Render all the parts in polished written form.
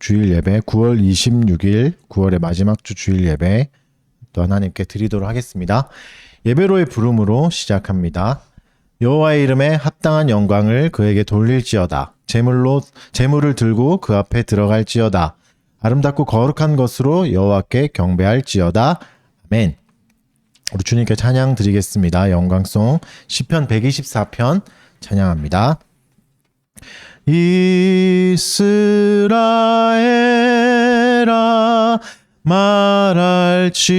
주일 예배 9월 26일 9월의 마지막 주 주일 예배 또 하나님께 드리도록 하겠습니다. 예배로의 부름으로 시작합니다. 여호와의 이름에 합당한 영광을 그에게 돌릴지어다. 제물을 들고 그 앞에 들어갈지어다. 아름답고 거룩한 것으로 여호와께 경배할지어다. 아멘. 우리 주님께 찬양 드리겠습니다. 영광송 시편 124편 찬양합니다. 이스라엘아 말할지어다.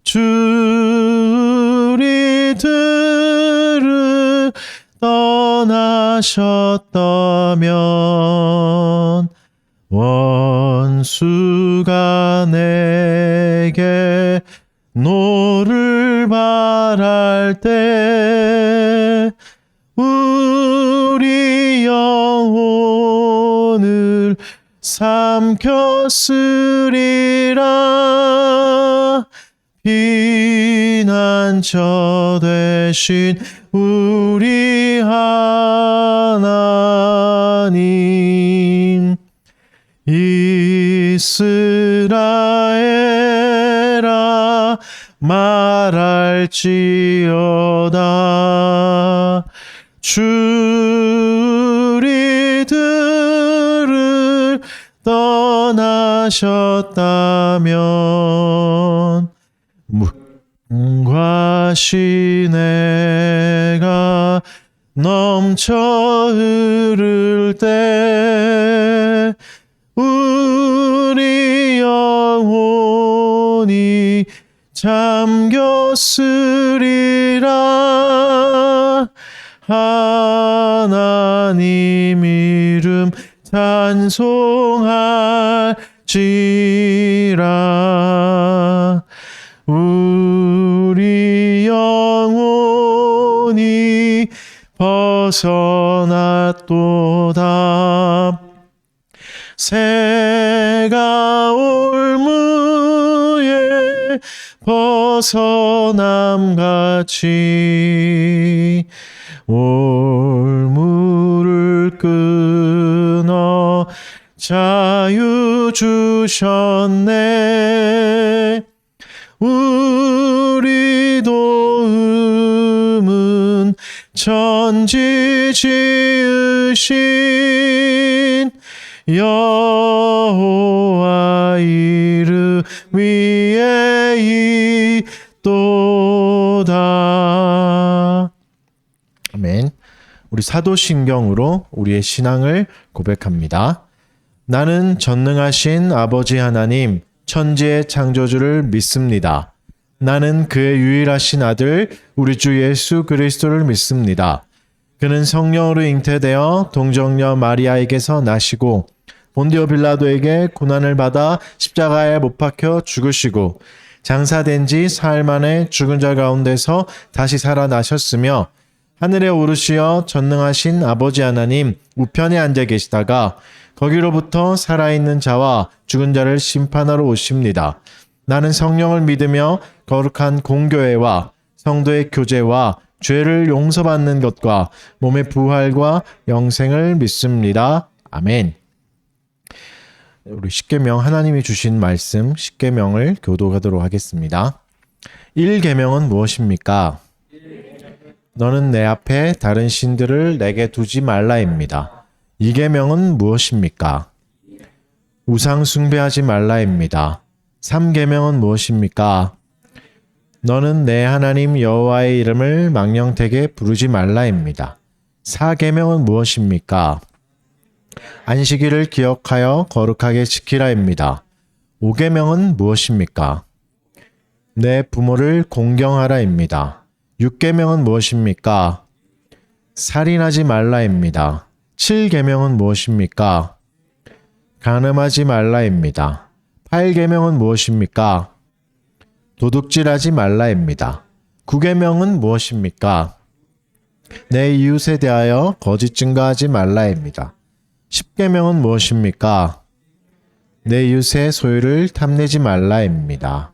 주리 들을 떠나셨다면 원수가 내게 노를 바랄 때 우리 영혼을 삼켰으리라. 피난처 되신 우리 하나님. 이스라엘아 말할지어다. 주리 들을 떠나셨다면 물과 시내가 넘쳐 흐를 때 우리 영혼이 잠겼으리라. 하나님 이름 찬송할지라. 우리 영혼이 벗어났도다. 새가 올무에 벗어남같이 올무를 끊어 자유 주셨네. 우리도 음은 천지 지으신 여호와 이름 위에 있도다. 아멘. 우리 사도신경으로 우리의 신앙을 고백합니다. 나는 전능하신 아버지 하나님 천지의 창조주를 믿습니다. 나는 그의 유일하신 아들 우리 주 예수 그리스도를 믿습니다. 그는 성령으로 잉태되어 동정녀 마리아에게서 나시고 본디오 빌라도에게 고난을 받아 십자가에 못 박혀 죽으시고 장사된 지 사흘 만에 죽은 자 가운데서 다시 살아나셨으며 하늘에 오르시어 전능하신 아버지 하나님 우편에 앉아 계시다가 거기로부터 살아있는 자와 죽은 자를 심판하러 오십니다. 나는 성령을 믿으며 거룩한 공교회와 성도의 교제와 죄를 용서받는 것과 몸의 부활과 영생을 믿습니다. 아멘. 우리 십계명 하나님이 주신 말씀 십계명을 교독하도록 하겠습니다. 1계명은 무엇입니까? 너는 내 앞에 다른 신들을 내게 두지 말라입니다. 2계명은 무엇입니까? 우상 숭배하지 말라입니다. 3계명은 무엇입니까? 너는 내 하나님 여호와의 이름을 망령되게 부르지 말라입니다. 4계명은 무엇입니까? 안식일을 기억하여 거룩하게 지키라입니다. 5계명은 무엇입니까? 내 부모를 공경하라입니다. 6계명은 무엇입니까? 살인하지 말라입니다. 7계명은 무엇입니까? 간음하지 말라입니다. 8계명은 무엇입니까? 도둑질하지 말라입니다. 9계명은 무엇입니까? 내 이웃에 대하여 거짓 증거하지 말라입니다. 10계명은 무엇입니까? 내 이웃의 소유를 탐내지 말라입니다.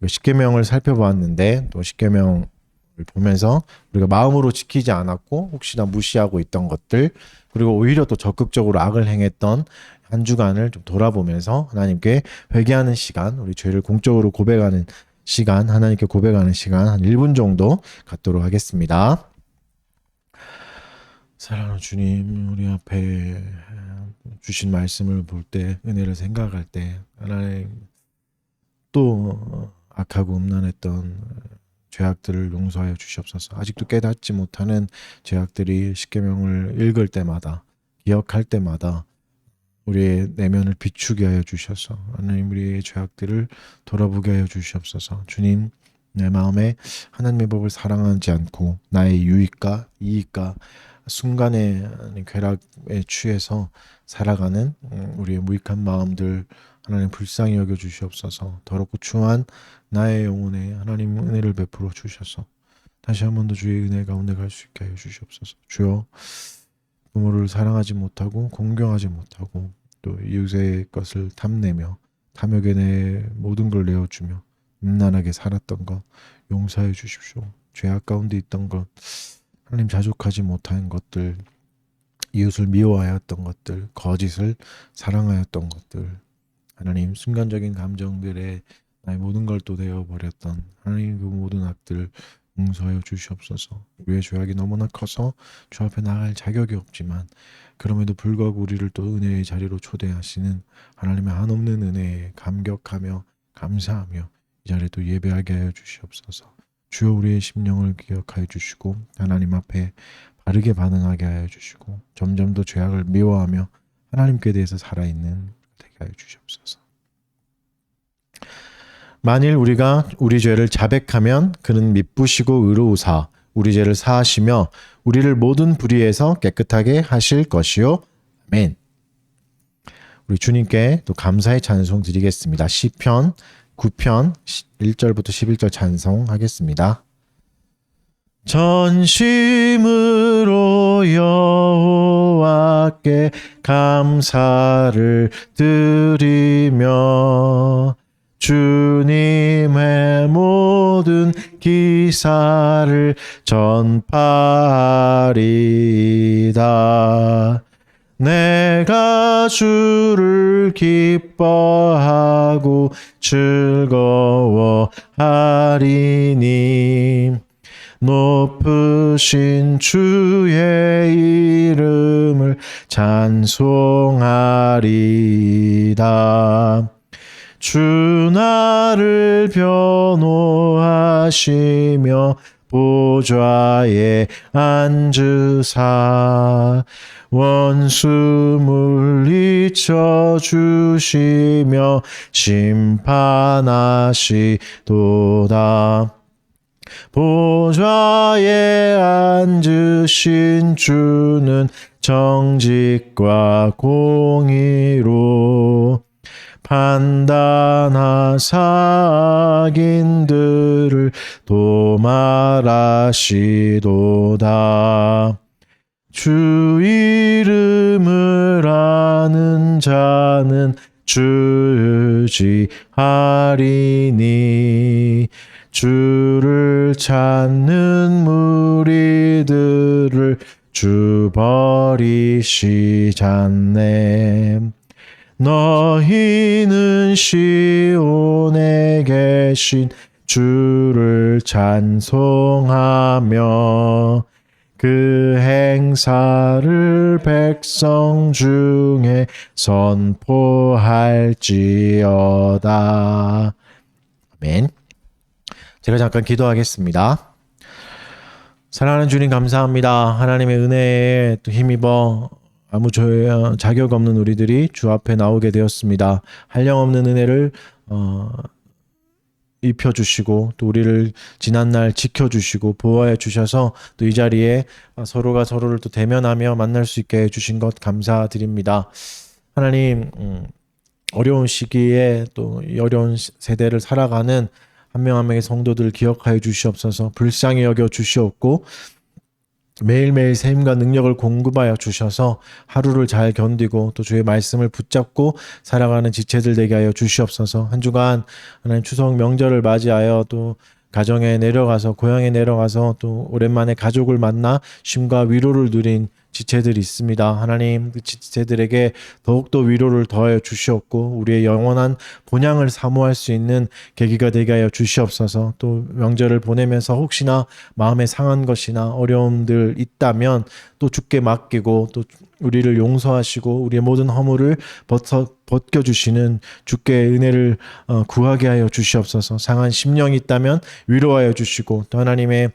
10계명을 살펴보았는데 또 10계명을 보면서 우리가 마음으로 지키지 않았고 혹시나 무시하고 있던 것들 그리고 오히려 또 적극적으로 악을 행했던 한 주간을 좀 돌아보면서 하나님께 회개하는 시간, 우리 죄를 공적으로 고백하는 시간, 하나님께 고백하는 시간 한 1분 정도 갖도록 하겠습니다. 사랑하는 주님, 우리 앞에 주신 말씀을 볼 때, 은혜를 생각할 때 하나님 또 악하고 음란했던 죄악들을 용서하여 주시옵소서. 아직도 깨닫지 못하는 죄악들이 십계명을 읽을 때마다, 기억할 때마다 우리의 내면을 비추게 하여 주셔서 하나님 우리의 죄악들을 돌아보게 하여 주시옵소서. 주님, 내 마음에 하나님의 법을 사랑하지 않고 나의 유익과 이익과 순간의 쾌락에 취해서 살아가는 우리의 무익한 마음들 하나님 불쌍히 여겨 주시옵소서. 더럽고 추한 나의 영혼에 하나님 은혜를 베풀어 주셔서 다시 한 번 더 주의 은혜 가운데 갈 수 있게 하여 주시옵소서. 주여, 부모를 사랑하지 못하고 공경하지 못하고 또 이웃의 것을 탐내며 탐욕에 내 모든 걸 내어주며 음란하게 살았던 것 용서해 주십시오. 죄악 가운데 있던 것, 하나님 자족하지 못한 것들, 이웃을 미워하였던 것들, 거짓을 사랑하였던 것들, 하나님 순간적인 감정들에 나의 모든 걸 또 내어버렸던 하나님 그 모든 악들 용서하여 주시옵소서. 우리의 죄악이 너무나 커서 주 앞에 나갈 자격이 없지만 그럼에도 불구하고 우리를 또 은혜의 자리로 초대하시는 하나님의 한없는 은혜에 감격하며 감사하며 이 자리에 또 예배하게 하여 주시옵소서. 주여, 우리의 심령을 기억하여 주시고 하나님 앞에 바르게 반응하게 하여 주시고 점점 더 죄악을 미워하며 하나님께 대해서 살아있는 되게 하여 주시옵소서. 만일 우리가 우리 죄를 자백하면 그는 미쁘시고 의로우사 우리 죄를 사하시며 우리를 모든 불의에서 깨끗하게 하실 것이요. 아멘. 우리 주님께 또 감사의 찬송 드리겠습니다. 시편 9편 1절부터 11절 찬송하겠습니다. 전심으로 여호와께 감사를 드리며 주님의 모든 기사를 전파하리이다. 내가 주를 기뻐하고 즐거워하리니 높으신 주의 이름을 찬송하리이다. 주 나를 변호하시며 보좌에 앉으사 원수 물리쳐 주시며 심판하시도다. 보좌에 앉으신 주는 정직과 공의로 판단하사 악인들을 도말하시도다. 주 이름을 아는 자는 주지하리니 주를 찾는 무리들을 주 버리시지 않네. 너희는 시온에 계신 주를 찬송하며 그 행사를 백성 중에 선포할지어다. 아멘. 제가 잠깐 기도하겠습니다. 사랑하는 주님, 감사합니다. 하나님의 은혜에 또 힘입어 아무 자격 없는 우리들이 주 앞에 나오게 되었습니다. 한량없는 은혜를 입혀주시고 또 우리를 지난날 지켜주시고 보호해 주셔서 또 이 자리에 서로가 서로를 또 대면하며 만날 수 있게 해주신 것 감사드립니다. 하나님, 어려운 시기에 또 어려운 세대를 살아가는 한 명 한 명의 성도들 기억하여 주시옵소서. 불쌍히 여겨 주시옵고 매일매일 새 힘과 능력을 공급하여 주셔서 하루를 잘 견디고 또 주의 말씀을 붙잡고 살아가는 지체들 되게 하여 주시옵소서. 한 주간 하나님 추석 명절을 맞이하여 또 가정에 내려가서 고향에 내려가서 또 오랜만에 가족을 만나 쉼과 위로를 누린 지체들이 있습니다. 하나님, 그 지체들에게 더욱더 위로를 더하여 주시옵고 우리의 영원한 본향을 사모할 수 있는 계기가 되게 하여 주시옵소서. 또 명절을 보내면서 혹시나 마음에 상한 것이나 어려움들 있다면 또 주께 맡기고 또 우리를 용서하시고 우리의 모든 허물을 벗겨주시는 주께 은혜를 구하게 하여 주시옵소서. 상한 심령이 있다면 위로하여 주시고 또 하나님의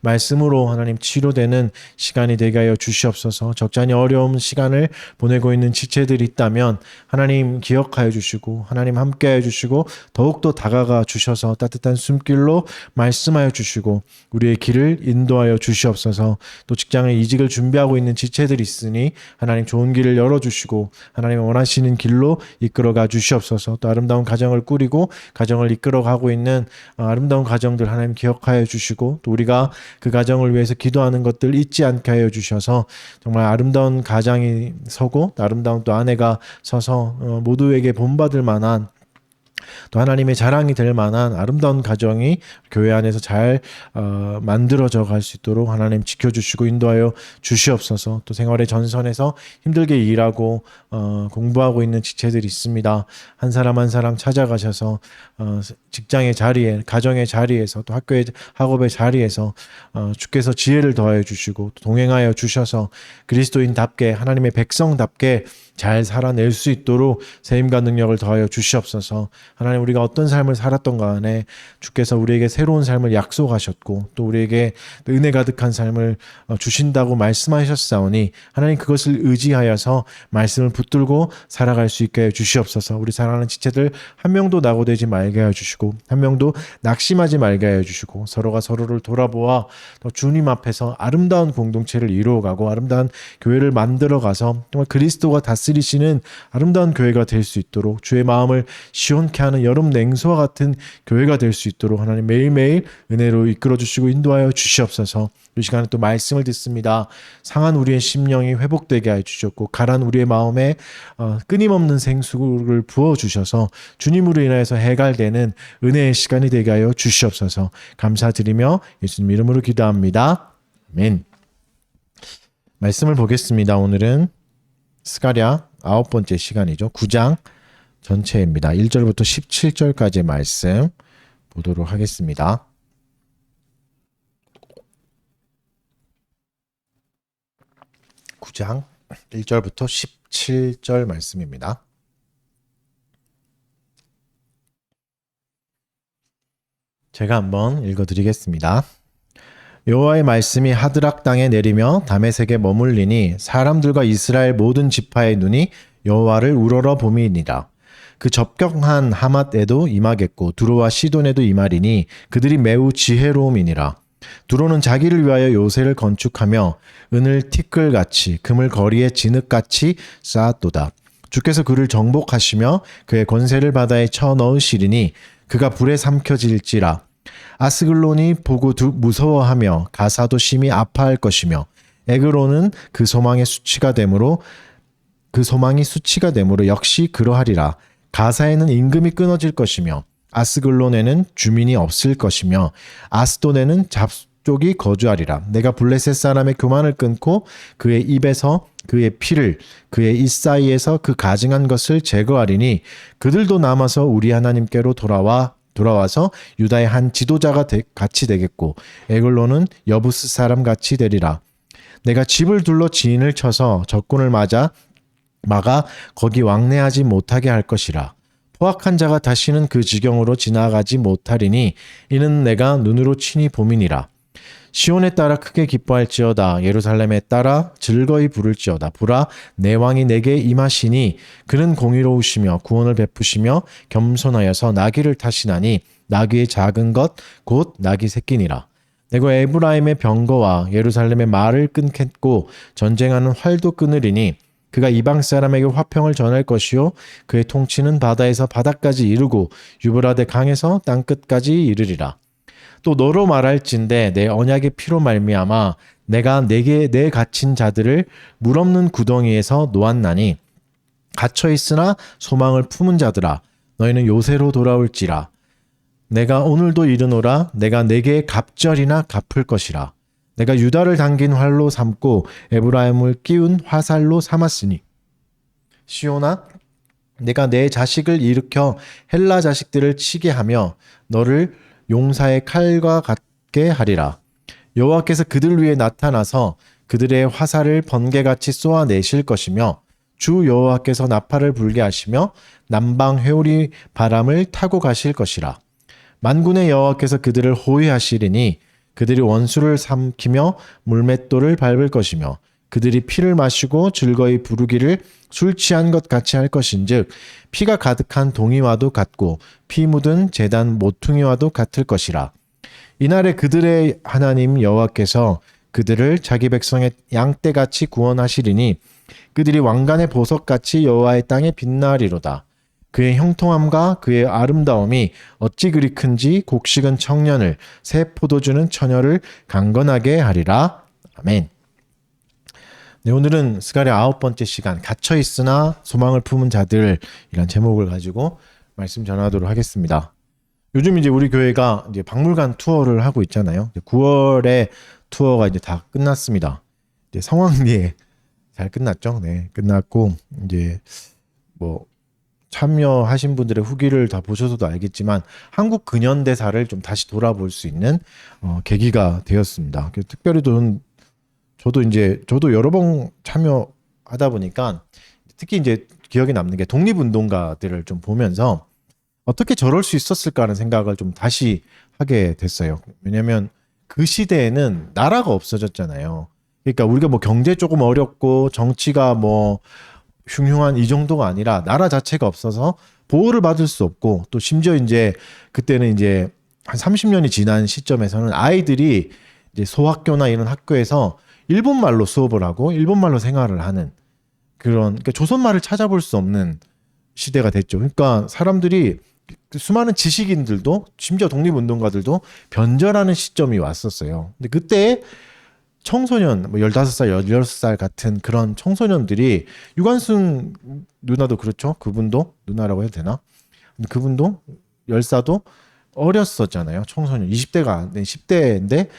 말씀으로 하나님 치료되는 시간이 되게 하여 주시옵소서. 적잖이 어려운 시간을 보내고 있는 지체들이 있다면 하나님 기억하여 주시고 하나님 함께하여 주시고 더욱더 다가가 주셔서 따뜻한 숨길로 말씀하여 주시고 우리의 길을 인도하여 주시옵소서. 또 직장에 이직을 준비하고 있는 지체들이 있으니 하나님 좋은 길을 열어주시고 하나님 원하시는 길로 이끌어가 주시옵소서. 또 아름다운 가정을 꾸리고 가정을 이끌어가고 있는 아름다운 가정들 하나님 기억하여 주시고 또 우리가 그 가정을 위해서 기도하는 것들 잊지 않게 하여 주셔서 정말 아름다운 가장이 서고 아름다운 또 아내가 서서 모두에게 본받을 만한 또 하나님의 자랑이 될 만한 아름다운 가정이 교회 안에서 잘 만들어져 갈 수 있도록 하나님 지켜주시고 인도하여 주시옵소서. 또 생활의 전선에서 힘들게 일하고 공부하고 있는 지체들이 있습니다. 한 사람 한 사람 찾아가셔서 직장의 자리에 가정의 자리에서 또 학교의 학업의 자리에서 주께서 지혜를 더하여 주시고 동행하여 주셔서 그리스도인답게 하나님의 백성답게 잘 살아낼 수 있도록 세임과 능력을 더하여 주시옵소서. 하나님 우리가 어떤 삶을 살았던 간에 주께서 우리에게 새로운 삶을 약속하셨고 또 우리에게 은혜 가득한 삶을 주신다고 말씀하셨사오니 하나님 그것을 의지하여서 말씀을 붙들고 살아갈 수 있게 해 주시옵소서. 우리 사랑하는 지체들 한 명도 낙오되지 말게 하여 주시고 한 명도 낙심하지 말게 하여 주시고 서로가 서로를 돌아보아 또 주님 앞에서 아름다운 공동체를 이루어가고 아름다운 교회를 만들어가서 정말 그리스도가 다스리시는 아름다운 교회가 될 수 있도록 주의 마음을 시원케 하는 여름 냉소와 같은 교회가 될 수 있도록 하나님 매일매일 은혜로 이끌어 주시고 인도하여 주시옵소서. 이 시간에 또 말씀을 듣습니다. 상한 우리의 심령이 회복되게 하여 주셨고 가란 우리의 마음에 끊임없는 생수를 부어주셔서 주님으로 인하여서 해갈되는 은혜의 시간이 되게 하여 주시옵소서. 감사드리며 예수님 이름으로 기도합니다. 아멘. 말씀을 보겠습니다. 오늘은 스가랴 9번째 시간이죠. 9장 전체입니다. 1절부터 17절까지의 말씀 보도록 하겠습니다. (9장) 1절부터 17절 말씀입니다. 제가 한번 읽어드리겠습니다. 여호와의 말씀이 하드락 땅에 내리며 다메섹에 머물리니 사람들과 이스라엘 모든 지파의 눈이 여호와를 우러러 봄이니라. 그 접경한 하맛에도 임하겠고 두로와 시돈에도 임하리니 그들이 매우 지혜로움이니라. 두로는 자기를 위하여 요새를 건축하며 은을 티끌같이 금을 거리에 진흙같이 쌓았도다. 주께서 그를 정복하시며 그의 권세를 바다에 쳐넣으시리니 그가 불에 삼켜질지라. 아스글론이 보고 무서워하며 가사도 심히 아파할 것이며 에그론은 그 소망이 수치가 되므로 역시 그러하리라. 가사에는 임금이 끊어질 것이며 아스글론에는 주민이 없을 것이며 아스돈에는 잡족이 거주하리라. 내가 블레셋 사람의 교만을 끊고 그의 입에서 그의 피를 그의 입 사이에서 그 가증한 것을 제거하리니 그들도 남아서 우리 하나님께로 돌아와서 유다의 한 지도자가 같이 되겠고 에글론은 여부스 사람 같이 되리라. 내가 집을 둘러 지인을 쳐서 적군을 막아 거기 왕래하지 못하게 할 것이라. 포악한 자가 다시는 그 지경으로 지나가지 못하리니 이는 내가 눈으로 친히 봄이니라. 시온에 따라 크게 기뻐할지어다. 예루살렘에 따라 즐거이 부를지어다. 보라, 내 왕이 내게 임하시니 그는 공의로우시며 구원을 베푸시며 겸손하여서 나귀를 타시나니 나귀의 작은 것 곧 나귀 새끼니라. 내가 에브라임의 병거와 예루살렘의 말을 끊겠고 전쟁하는 활도 끊으리니 그가 이방 사람에게 화평을 전할 것이요 그의 통치는 바다에서 바다까지 이르고 유브라데 강에서 땅끝까지 이르리라. 또 너로 말할진대 내 언약의 피로 말미암아 내가 내게 내 갇힌 자들을 물 없는 구덩이에서 놓았나니 갇혀 있으나 소망을 품은 자들아 너희는 요새로 돌아올지라. 내가 오늘도 이르노라 내가 내게 갑절이나 갚을 것이라. 내가 유다를 당긴 활로 삼고 에브라임을 끼운 화살로 삼았으니 시온아 내가 내 자식을 일으켜 헬라 자식들을 치게 하며 너를 용사의 칼과 같게 하리라. 여호와께서 그들 위에 나타나서 그들의 화살을 번개같이 쏘아내실 것이며 주 여호와께서 나팔을 불게 하시며 남방 회오리 바람을 타고 가실 것이라. 만군의 여호와께서 그들을 호위하시리니 그들이 원수를 삼키며 물맷돌을 밟을 것이며 그들이 피를 마시고 즐거이 부르기를 술 취한 것 같이 할 것인즉 피가 가득한 동이와도 같고 피 묻은 제단 모퉁이와도 같을 것이라. 이날에 그들의 하나님 여호와께서 그들을 자기 백성의 양떼같이 구원하시리니 그들이 왕관의 보석같이 여호와의 땅에 빛나리로다. 그의 형통함과 그의 아름다움이 어찌 그리 큰지 곡식은 청년을 새 포도주는 처녀를 강건하게 하리라. 아멘. 네, 오늘은 스가랴 9번째 시간 갇혀 있으나 소망을 품은 자들이란 제목을 가지고 말씀 전하도록 하겠습니다. 요즘 이제 우리 교회가 이제 박물관 투어를 하고 있잖아요. 9월에 투어가 이제 다 끝났습니다. 이제 성황리에 잘 끝났죠. 네, 끝났고 이제 뭐 참여하신 분들의 후기를 다 보셔서도 알겠지만 한국 근현대사를 좀 다시 돌아볼 수 있는 계기가 되었습니다. 특별히 저도 여러 번 참여하다 보니까 특히 이제 기억에 남는 게 독립운동가들을 좀 보면서 어떻게 저럴 수 있었을까 하는 생각을 좀 다시 하게 됐어요. 왜냐하면 그 시대에는 나라가 없어졌잖아요. 그러니까 우리가 뭐 경제 조금 어렵고 정치가 뭐 흉흉한 이 정도가 아니라 나라 자체가 없어서 보호를 받을 수 없고 또 심지어 이제 그때는 이제 한 30년이 지난 시점에서는 아이들이 이제 소학교나 이런 학교에서 일본말로 수업을 하고 일본말로 생활을 하는 그러니까 조선말을 찾아볼 수 없는 시대가 됐죠. 그러니까 사람들이 수많은 지식인들도 심지어 독립운동가들도 변절하는 시점이 왔었어요. 근데 그때 청소년, 뭐 15살, 16살 같은 그런 청소년들이 유관순 누나도 그렇죠. 그분도 누나라고 해도 되나? 그분도 열사도 어렸었잖아요. 청소년 20대가 안 된 10대인데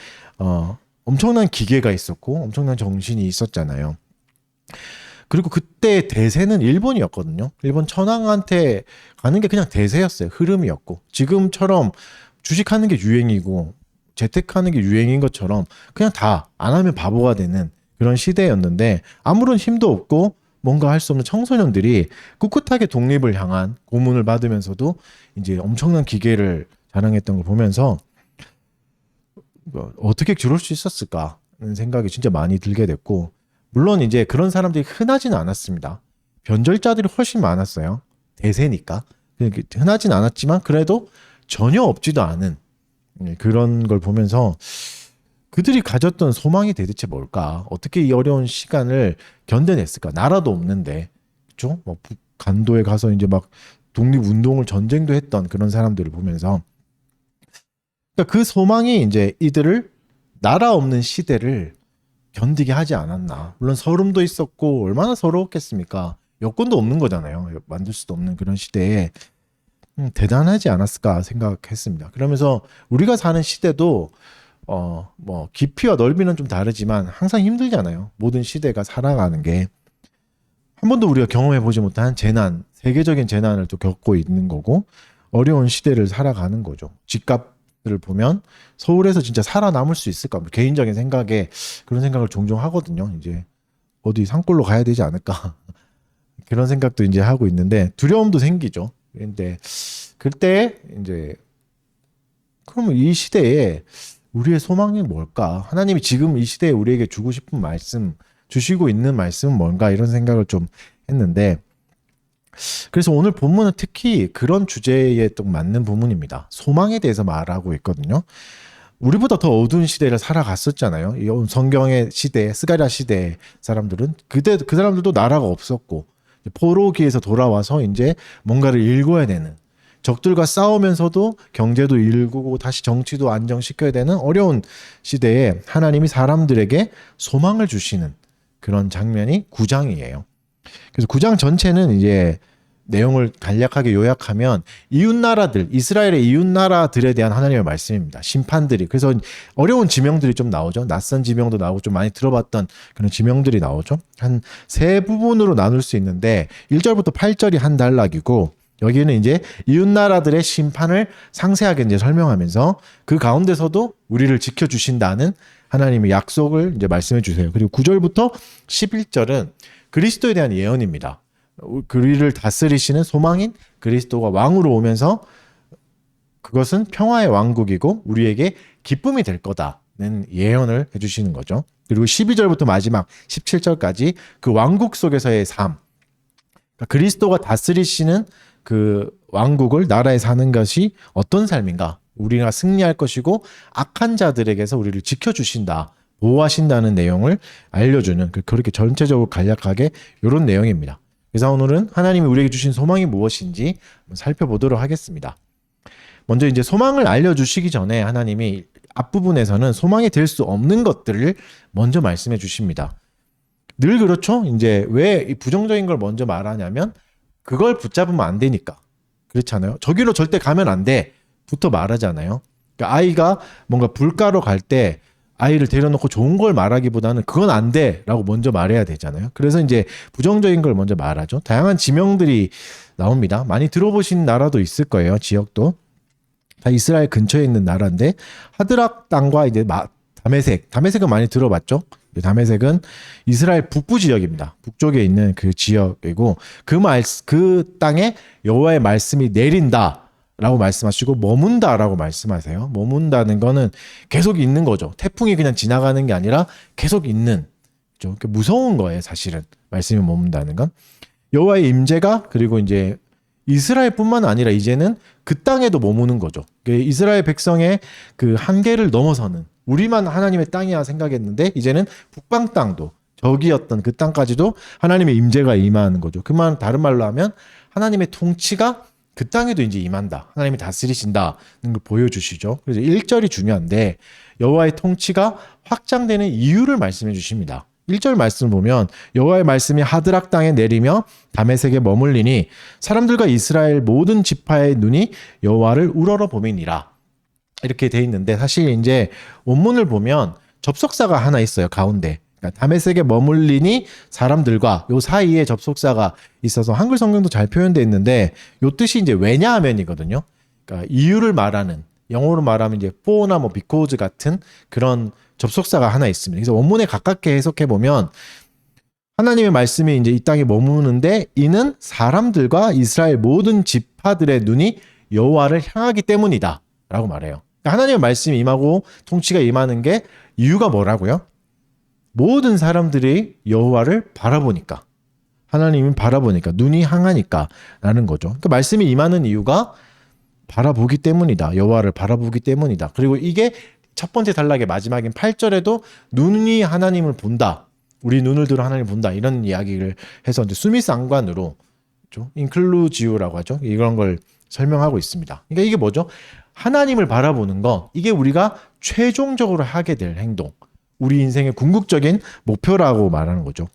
엄청난 기계가 있었고 엄청난 정신이 있었잖아요. 그리고 그때 대세는 일본이었거든요. 일본 천황한테 가는 게 그냥 대세였어요. 흐름이었고 지금처럼 주식하는 게 유행이고 재테크하는 게 유행인 것처럼 그냥 다 안 하면 바보가 되는 그런 시대였는데 아무런 힘도 없고 뭔가 할 수 없는 청소년들이 꿋꿋하게 독립을 향한 고문을 받으면서도 이제 엄청난 기계를 자랑했던 걸 보면서 어떻게 저럴 수 있었을까 하는 생각이 진짜 많이 들게 됐고 물론 이제 그런 사람들이 흔하지는 않았습니다. 변절자들이 훨씬 많았어요. 대세니까. 흔하진 않았지만 그래도 전혀 없지도 않은 그런 걸 보면서 그들이 가졌던 소망이 대체 뭘까? 어떻게 이 어려운 시간을 견뎌냈을까? 나라도 없는데, 그렇죠? 뭐 북간도에 가서 이제 막 독립운동을 전쟁도 했던 그런 사람들을 보면서 그러니까 그 소망이 이제 이들을 나라 없는 시대를 견디게 하지 않았나. 물론 서름도 있었고 얼마나 서러웠겠습니까? 여권도 없는 거잖아요. 만들 수도 없는 그런 시대에 대단하지 않았을까 생각했습니다. 그러면서 우리가 사는 시대도 뭐 깊이와 넓이는 좀 다르지만 항상 힘들잖아요. 모든 시대가 살아가는 게 한 번도 우리가 경험해 보지 못한 재난, 세계적인 재난을 또 겪고 있는 거고 어려운 시대를 살아가는 거죠. 집값을 보면 서울에서 진짜 살아남을 수 있을까? 개인적인 생각에 그런 생각을 종종 하거든요. 이제 어디 산골로 가야 되지 않을까? 그런 생각도 이제 하고 있는데 두려움도 생기죠. 근데 그때 이제 그러면 이 시대에 우리의 소망이 뭘까? 하나님이 지금 이 시대에 우리에게 주고 싶은 말씀, 주시고 있는 말씀은 뭔가 이런 생각을 좀 했는데 그래서 오늘 본문은 특히 그런 주제에 또 맞는 부분입니다. 소망에 대해서 말하고 있거든요. 우리보다 더 어두운 시대를 살아갔었잖아요. 이 성경의 시대, 스가랴 시대 사람들은 그때 그 사람들도 나라가 없었고 포로기에서 돌아와서 이제 뭔가를 일궈야 되는 적들과 싸우면서도 경제도 일구고 다시 정치도 안정시켜야 되는 어려운 시대에 하나님이 사람들에게 소망을 주시는 그런 장면이 9장이에요. 그래서 9장 전체는 이제 내용을 간략하게 요약하면 이웃 나라들, 이스라엘의 이웃 나라들에 대한 하나님의 말씀입니다. 심판들이. 그래서 어려운 지명들이 좀 나오죠. 낯선 지명도 나오고 좀 많이 들어봤던 그런 지명들이 나오죠. 한 세 부분으로 나눌 수 있는데 1절부터 8절이 한 단락이고 여기는 이제 이웃 나라들의 심판을 상세하게 이제 설명하면서 그 가운데서도 우리를 지켜주신다는 하나님의 약속을 이제 말씀해 주세요. 그리고 9절부터 11절은 그리스도에 대한 예언입니다. 그리를 다스리시는 소망인 그리스도가 왕으로 오면서 그것은 평화의 왕국이고 우리에게 기쁨이 될 거다는 예언을 해주시는 거죠. 그리고 12절부터 마지막 17절까지 그 왕국 속에서의 삶, 그러니까 그리스도가 다스리시는 그 왕국을 나라에 사는 것이 어떤 삶인가, 우리가 승리할 것이고 악한 자들에게서 우리를 지켜주신다, 보호하신다는 내용을 알려주는 그렇게 전체적으로 간략하게 이런 내용입니다. 그래서 오늘은 하나님이 우리에게 주신 소망이 무엇인지 살펴보도록 하겠습니다. 먼저 이제 소망을 알려주시기 전에 하나님이 앞부분에서는 소망이 될 수 없는 것들을 먼저 말씀해 주십니다. 늘 그렇죠. 이제 왜 부정적인 걸 먼저 말하냐면 그걸 붙잡으면 안 되니까. 그렇잖아요. 저기로 절대 가면 안 돼. 부터 말하잖아요. 그러니까 아이가 뭔가 불가로 갈 때 아이를 데려놓고 좋은 걸 말하기보다는 그건 안 돼 라고 먼저 말해야 되잖아요. 그래서 이제 부정적인 걸 먼저 말하죠. 다양한 지명들이 나옵니다. 많이 들어보신 나라도 있을 거예요. 지역도. 다 이스라엘 근처에 있는 나라인데 하드락 땅과 이제 다메섹은 많이 들어봤죠. 다메섹은 이스라엘 북부 지역입니다. 북쪽에 있는 그 지역이고 그 땅에 여호와의 말씀이 내린다 라고 말씀하시고 머문다라고 말씀하세요. 머문다는 거는 계속 있는 거죠. 태풍이 그냥 지나가는 게 아니라 계속 있는, 좀 무서운 거예요. 사실은 말씀이 머문다는 건 여호와의 임재가, 그리고 이제 이스라엘뿐만 아니라 이제는 그 땅에도 머무는 거죠. 이스라엘 백성의 그 한계를 넘어서는, 우리만 하나님의 땅이야 생각했는데 이제는 북방 땅도, 저기였던 그 땅까지도 하나님의 임재가 임하는 거죠. 그 말 다른 말로 하면 하나님의 통치가 그 땅에도 이제 임한다. 하나님이 다스리신다는 걸 보여주시죠. 그래서 1절이 중요한데 여호와의 통치가 확장되는 이유를 말씀해 주십니다. 1절 말씀을 보면 여호와의 말씀이 하드락 땅에 내리며 다메섹에 머물리니 사람들과 이스라엘 모든 지파의 눈이 여호와를 우러러 보미니라. 이렇게 돼 있는데 사실 이제 원문을 보면 접속사가 하나 있어요. 가운데. 그러니까 다메섹에 머물리니 사람들과 요 사이에 접속사가 있어서 한글 성경도 잘 표현되어 있는데 요 뜻이 이제 왜냐하면이거든요. 그러니까 이유를 말하는, 영어로 말하면 이제 for나 뭐 because 같은 그런 접속사가 하나 있습니다. 그래서 원문에 가깝게 해석해 보면 하나님의 말씀이 이제 이 땅에 머무는데 이는 사람들과 이스라엘 모든 지파들의 눈이 여호와를 향하기 때문이다라고 말해요. 그러니까 하나님의 말씀이 임하고 통치가 임하는 게 이유가 뭐라고요? 모든 사람들이 여호와를 바라보니까, 하나님을 바라보니까, 눈이 향하니까 라는 거죠. 그러니까 말씀이 임하는 이유가 바라보기 때문이다. 여호와를 바라보기 때문이다. 그리고 이게 첫 번째 단락의 마지막인 8절에도 눈이 하나님을 본다. 우리 눈을 들어 하나님을 본다. 이런 이야기를 해서 이제 수미스 안관으로 인클루지오라고 하죠. 이런 걸 설명하고 있습니다. 그러니까 이게 뭐죠? 하나님을 바라보는 거, 이게 우리가 최종적으로 하게 될 행동, 우리 인생의 궁극적인 목표라고 말하는 거죠.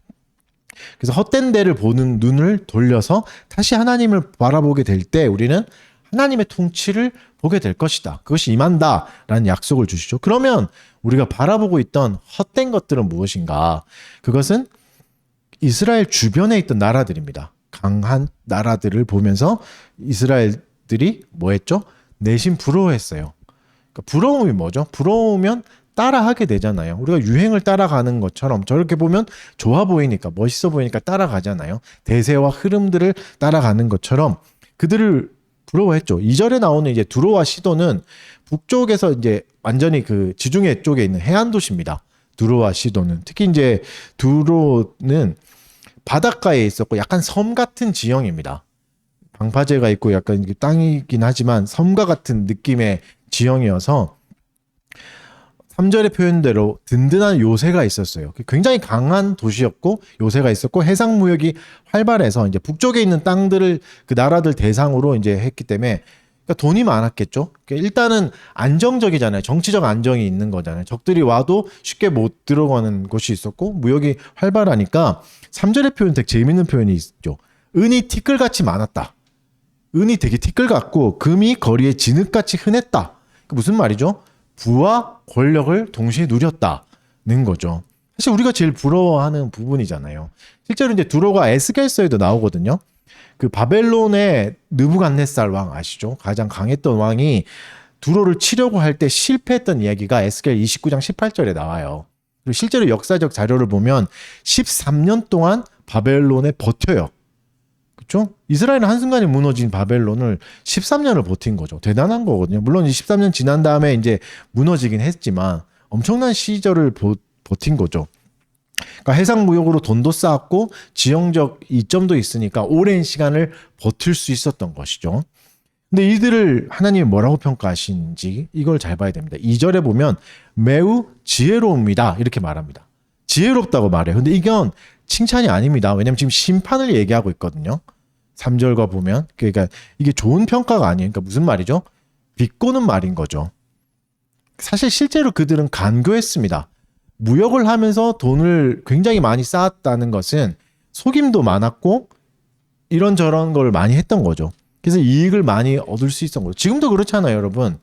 그래서 헛된 데를 보는 눈을 돌려서 다시 하나님을 바라보게 될 때 우리는 하나님의 통치를 보게 될 것이다. 그것이 임한다라는 약속을 주시죠. 그러면 우리가 바라보고 있던 헛된 것들은 무엇인가? 그것은 이스라엘 주변에 있던 나라들입니다. 강한 나라들을 보면서 이스라엘들이 뭐 했죠? 내심 부러워했어요. 그러니까 부러움이 뭐죠? 부러우면 따라하게 되잖아요. 우리가 유행을 따라가는 것처럼 저렇게 보면 좋아 보이니까, 멋있어 보이니까 따라가잖아요. 대세와 흐름들을 따라가는 것처럼 그들을 부러워했죠. 2절에 나오는 이제 두로와 시돈은 북쪽에서 이제 완전히 그 지중해 쪽에 있는 해안 도시입니다. 두로와 시돈은 특히 이제 두로는 바닷가에 있었고 약간 섬 같은 지형입니다. 방파제가 있고 약간 땅이긴 하지만 섬과 같은 느낌의 지형이어서 3절의 표현대로 든든한 요새가 있었어요. 굉장히 강한 도시였고 요새가 있었고 해상 무역이 활발해서 이제 북쪽에 있는 땅들을 그 나라들 대상으로 이제 했기 때문에 그러니까 돈이 많았겠죠. 그러니까 일단은 안정적이잖아요. 정치적 안정이 있는 거잖아요. 적들이 와도 쉽게 못 들어가는 곳이 있었고 무역이 활발하니까 3절의 표현 되게 재밌는 표현이 있죠. 은이 티끌같이 많았다. 은이 되게 티끌 같고 금이 거리에 진흙같이 흔했다. 무슨 말이죠? 부와 권력을 동시에 누렸다는 거죠. 사실 우리가 제일 부러워하는 부분이잖아요. 실제로 이제 두로가 에스겔서에도 나오거든요. 그 바벨론의 느부갓네살 왕 아시죠? 가장 강했던 왕이 두로를 치려고 할 때 실패했던 이야기가 에스겔 29장 18절에 나와요. 그리고 실제로 역사적 자료를 보면 13년 동안 바벨론에 버텨요. 그렇죠? 이스라엘은 한순간에 무너진 바벨론을 13년을 버틴 거죠. 대단한 거거든요. 물론 13년 지난 다음에 이제 무너지긴 했지만 엄청난 시절을 버틴 거죠. 그러니까 해상무역으로 돈도 쌓았고 지형적 이점도 있으니까 오랜 시간을 버틸 수 있었던 것이죠. 근데 이들을 하나님이 뭐라고 평가하시는지 이걸 잘 봐야 됩니다. 2절에 보면 매우 지혜로웁니다. 이렇게 말합니다. 지혜롭다고 말해요. 근데 이건 칭찬이 아닙니다. 왜냐면 지금 심판을 얘기하고 있거든요. 3절과 보면 그러니까 이게 좋은 평가가 아니에요. 그러니까 무슨 말이죠? 비꼬는 말인 거죠. 사실 실제로 그들은 간교했습니다. 무역을 하면서 돈을 굉장히 많이 쌓았다는 것은 속임도 많았고 이런저런 걸 많이 했던 거죠. 그래서 이익을 많이 얻을 수 있었던 거죠. 지금도 그렇잖아요, 여러분.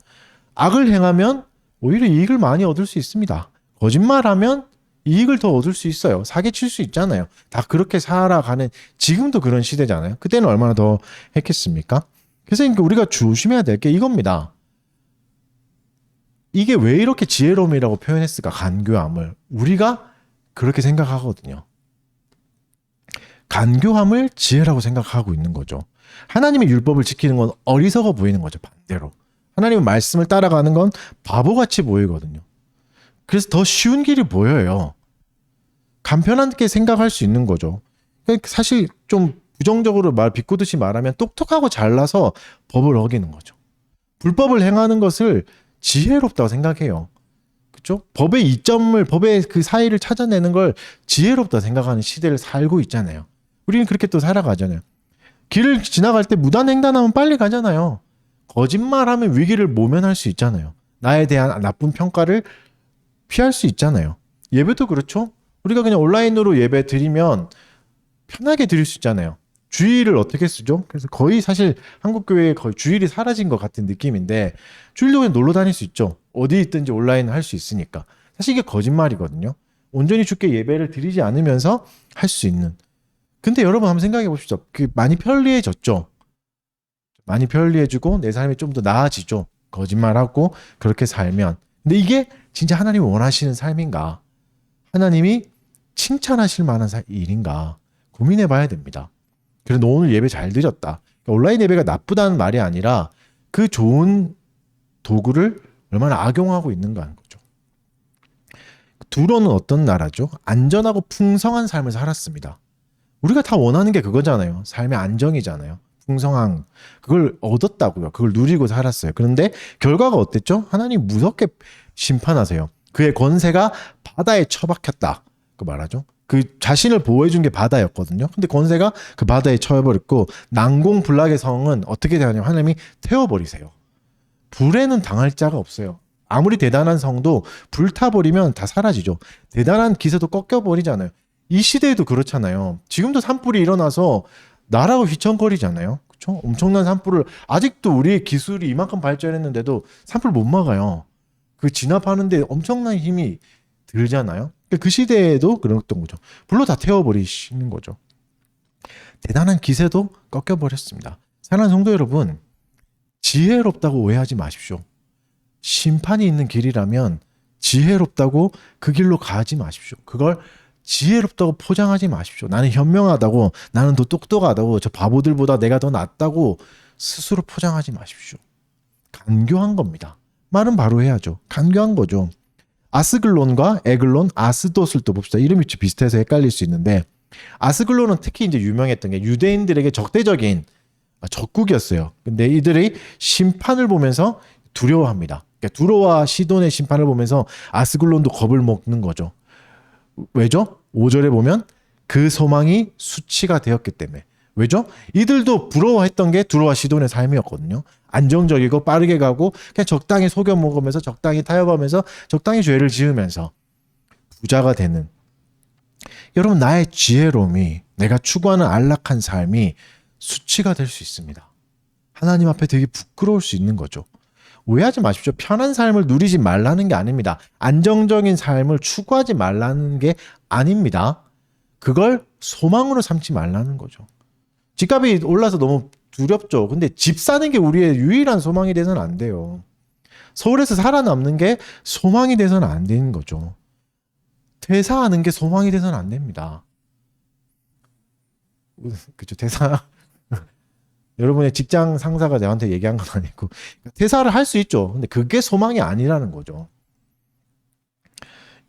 악을 행하면 오히려 이익을 많이 얻을 수 있습니다. 거짓말하면 이익을 더 얻을 수 있어요. 사기칠 수 있잖아요. 다 그렇게 살아가는 지금도 그런 시대잖아요. 그때는 얼마나 더 했겠습니까? 그래서 우리가 조심해야 될 게 이겁니다. 이게 왜 이렇게 지혜로움이라고 표현했을까? 간교함을. 우리가 그렇게 생각하거든요. 간교함을 지혜라고 생각하고 있는 거죠. 하나님의 율법을 지키는 건 어리석어 보이는 거죠. 반대로. 하나님의 말씀을 따라가는 건 바보같이 보이거든요. 그래서 더 쉬운 길이 보여요. 간편하게 생각할 수 있는 거죠. 사실 좀 부정적으로 비꼬듯이 말하면 똑똑하고 잘나서 법을 어기는 거죠. 불법을 행하는 것을 지혜롭다고 생각해요. 그렇죠? 법의 이점을, 법의 그 사이를 찾아내는 걸 지혜롭다 생각하는 시대를 살고 있잖아요. 우리는 그렇게 또 살아가잖아요. 길을 지나갈 때 무단횡단하면 빨리 가잖아요. 거짓말하면 위기를 모면할 수 있잖아요. 나에 대한 나쁜 평가를 피할 수 있잖아요. 예배도 그렇죠. 우리가 그냥 온라인으로 예배 드리면 편하게 드릴 수 있잖아요. 주일을 어떻게 쓰죠? 그래서 거의 사실 한국교회에 거의 주일이 사라진 것 같은 느낌인데 주일도 그냥 놀러 다닐 수 있죠. 어디 있든지 온라인 할 수 있으니까. 사실 이게 거짓말이거든요. 온전히 주께 예배를 드리지 않으면서 할 수 있는. 근데 여러분 한번 생각해 보십시오. 많이 편리해졌죠. 많이 편리해지고 내 삶이 좀 더 나아지죠. 거짓말하고 그렇게 살면. 근데 이게 진짜 하나님이 원하시는 삶인가? 하나님이 칭찬하실 만한 일인가? 고민해 봐야 됩니다. 그래서 너 오늘 예배 잘 드렸다. 그러니까 온라인 예배가 나쁘다는 말이 아니라 그 좋은 도구를 얼마나 악용하고 있는가 하는 거죠. 두로는 어떤 나라죠? 안전하고 풍성한 삶을 살았습니다. 우리가 다 원하는 게 그거잖아요. 삶의 안정이잖아요. 풍성한 그걸 얻었다고요. 그걸 누리고 살았어요. 그런데 결과가 어땠죠? 하나님 무섭게 심판하세요. 그의 권세가 바다에 처박혔다. 그 말하죠. 그 자신을 보호해준 게 바다였거든요. 근데 권세가 그 바다에 처해버렸고 난공불락의 성은 어떻게 되냐면 하나님이 태워버리세요. 불에는 당할 자가 없어요. 아무리 대단한 성도 불타버리면 다 사라지죠. 대단한 기세도 꺾여버리잖아요. 이 시대에도 그렇잖아요. 지금도 산불이 일어나서 나라가 휘청거리잖아요. 그렇죠? 엄청난 산불을 아직도 우리의 기술이 이만큼 발전했는데도 산불 못 막아요. 그 진압하는데 엄청난 힘이 들잖아요. 그 시대에도 그랬던 거죠. 불로 다 태워버리시는 거죠. 대단한 기세도 꺾여버렸습니다. 사랑하는 성도 여러분, 지혜롭다고 오해하지 마십시오. 심판이 있는 길이라면 지혜롭다고 그 길로 가지 마십시오. 그걸 지혜롭다고 포장하지 마십시오. 나는 현명하다고, 나는 더 똑똑하다고, 저 바보들보다 내가 더 낫다고 스스로 포장하지 마십시오. 간교한 겁니다. 말은 바로 해야죠. 간교한 거죠. 아스글론과 에글론, 아스돗을 또 봅시다. 이름이 비슷해서 헷갈릴 수 있는데 아스글론은 특히 이제 유명했던 게 유대인들에게 적대적인 적국이었어요. 근데 이들이 심판을 보면서 두려워합니다. 그러니까 두로와 시돈의 심판을 보면서 아스글론도 겁을 먹는 거죠. 왜죠? 5절에 보면 그 소망이 수치가 되었기 때문에. 왜죠? 이들도 부러워했던 게 두로와 시돈의 삶이었거든요. 안정적이고 빠르게 가고 그냥 적당히 속여 먹으면서 적당히 타협하면서 적당히 죄를 지으면서 부자가 되는 여러분, 나의 지혜로움이, 내가 추구하는 안락한 삶이 수치가 될 수 있습니다. 하나님 앞에 되게 부끄러울 수 있는 거죠. 오해하지 마십시오. 편한 삶을 누리지 말라는 게 아닙니다. 안정적인 삶을 추구하지 말라는 게 아닙니다. 그걸 소망으로 삼지 말라는 거죠. 집값이 올라서 너무 두렵죠. 근데 집 사는 게 우리의 유일한 소망이 돼서는 안 돼요. 서울에서 살아남는 게 소망이 돼서는 안 되는 거죠. 퇴사하는 게 소망이 돼서는 안 됩니다. 그죠? 퇴사. 여러분의 직장 상사가 저한테 얘기한 건 아니고, 퇴사를 할 수 있죠. 근데 그게 소망이 아니라는 거죠.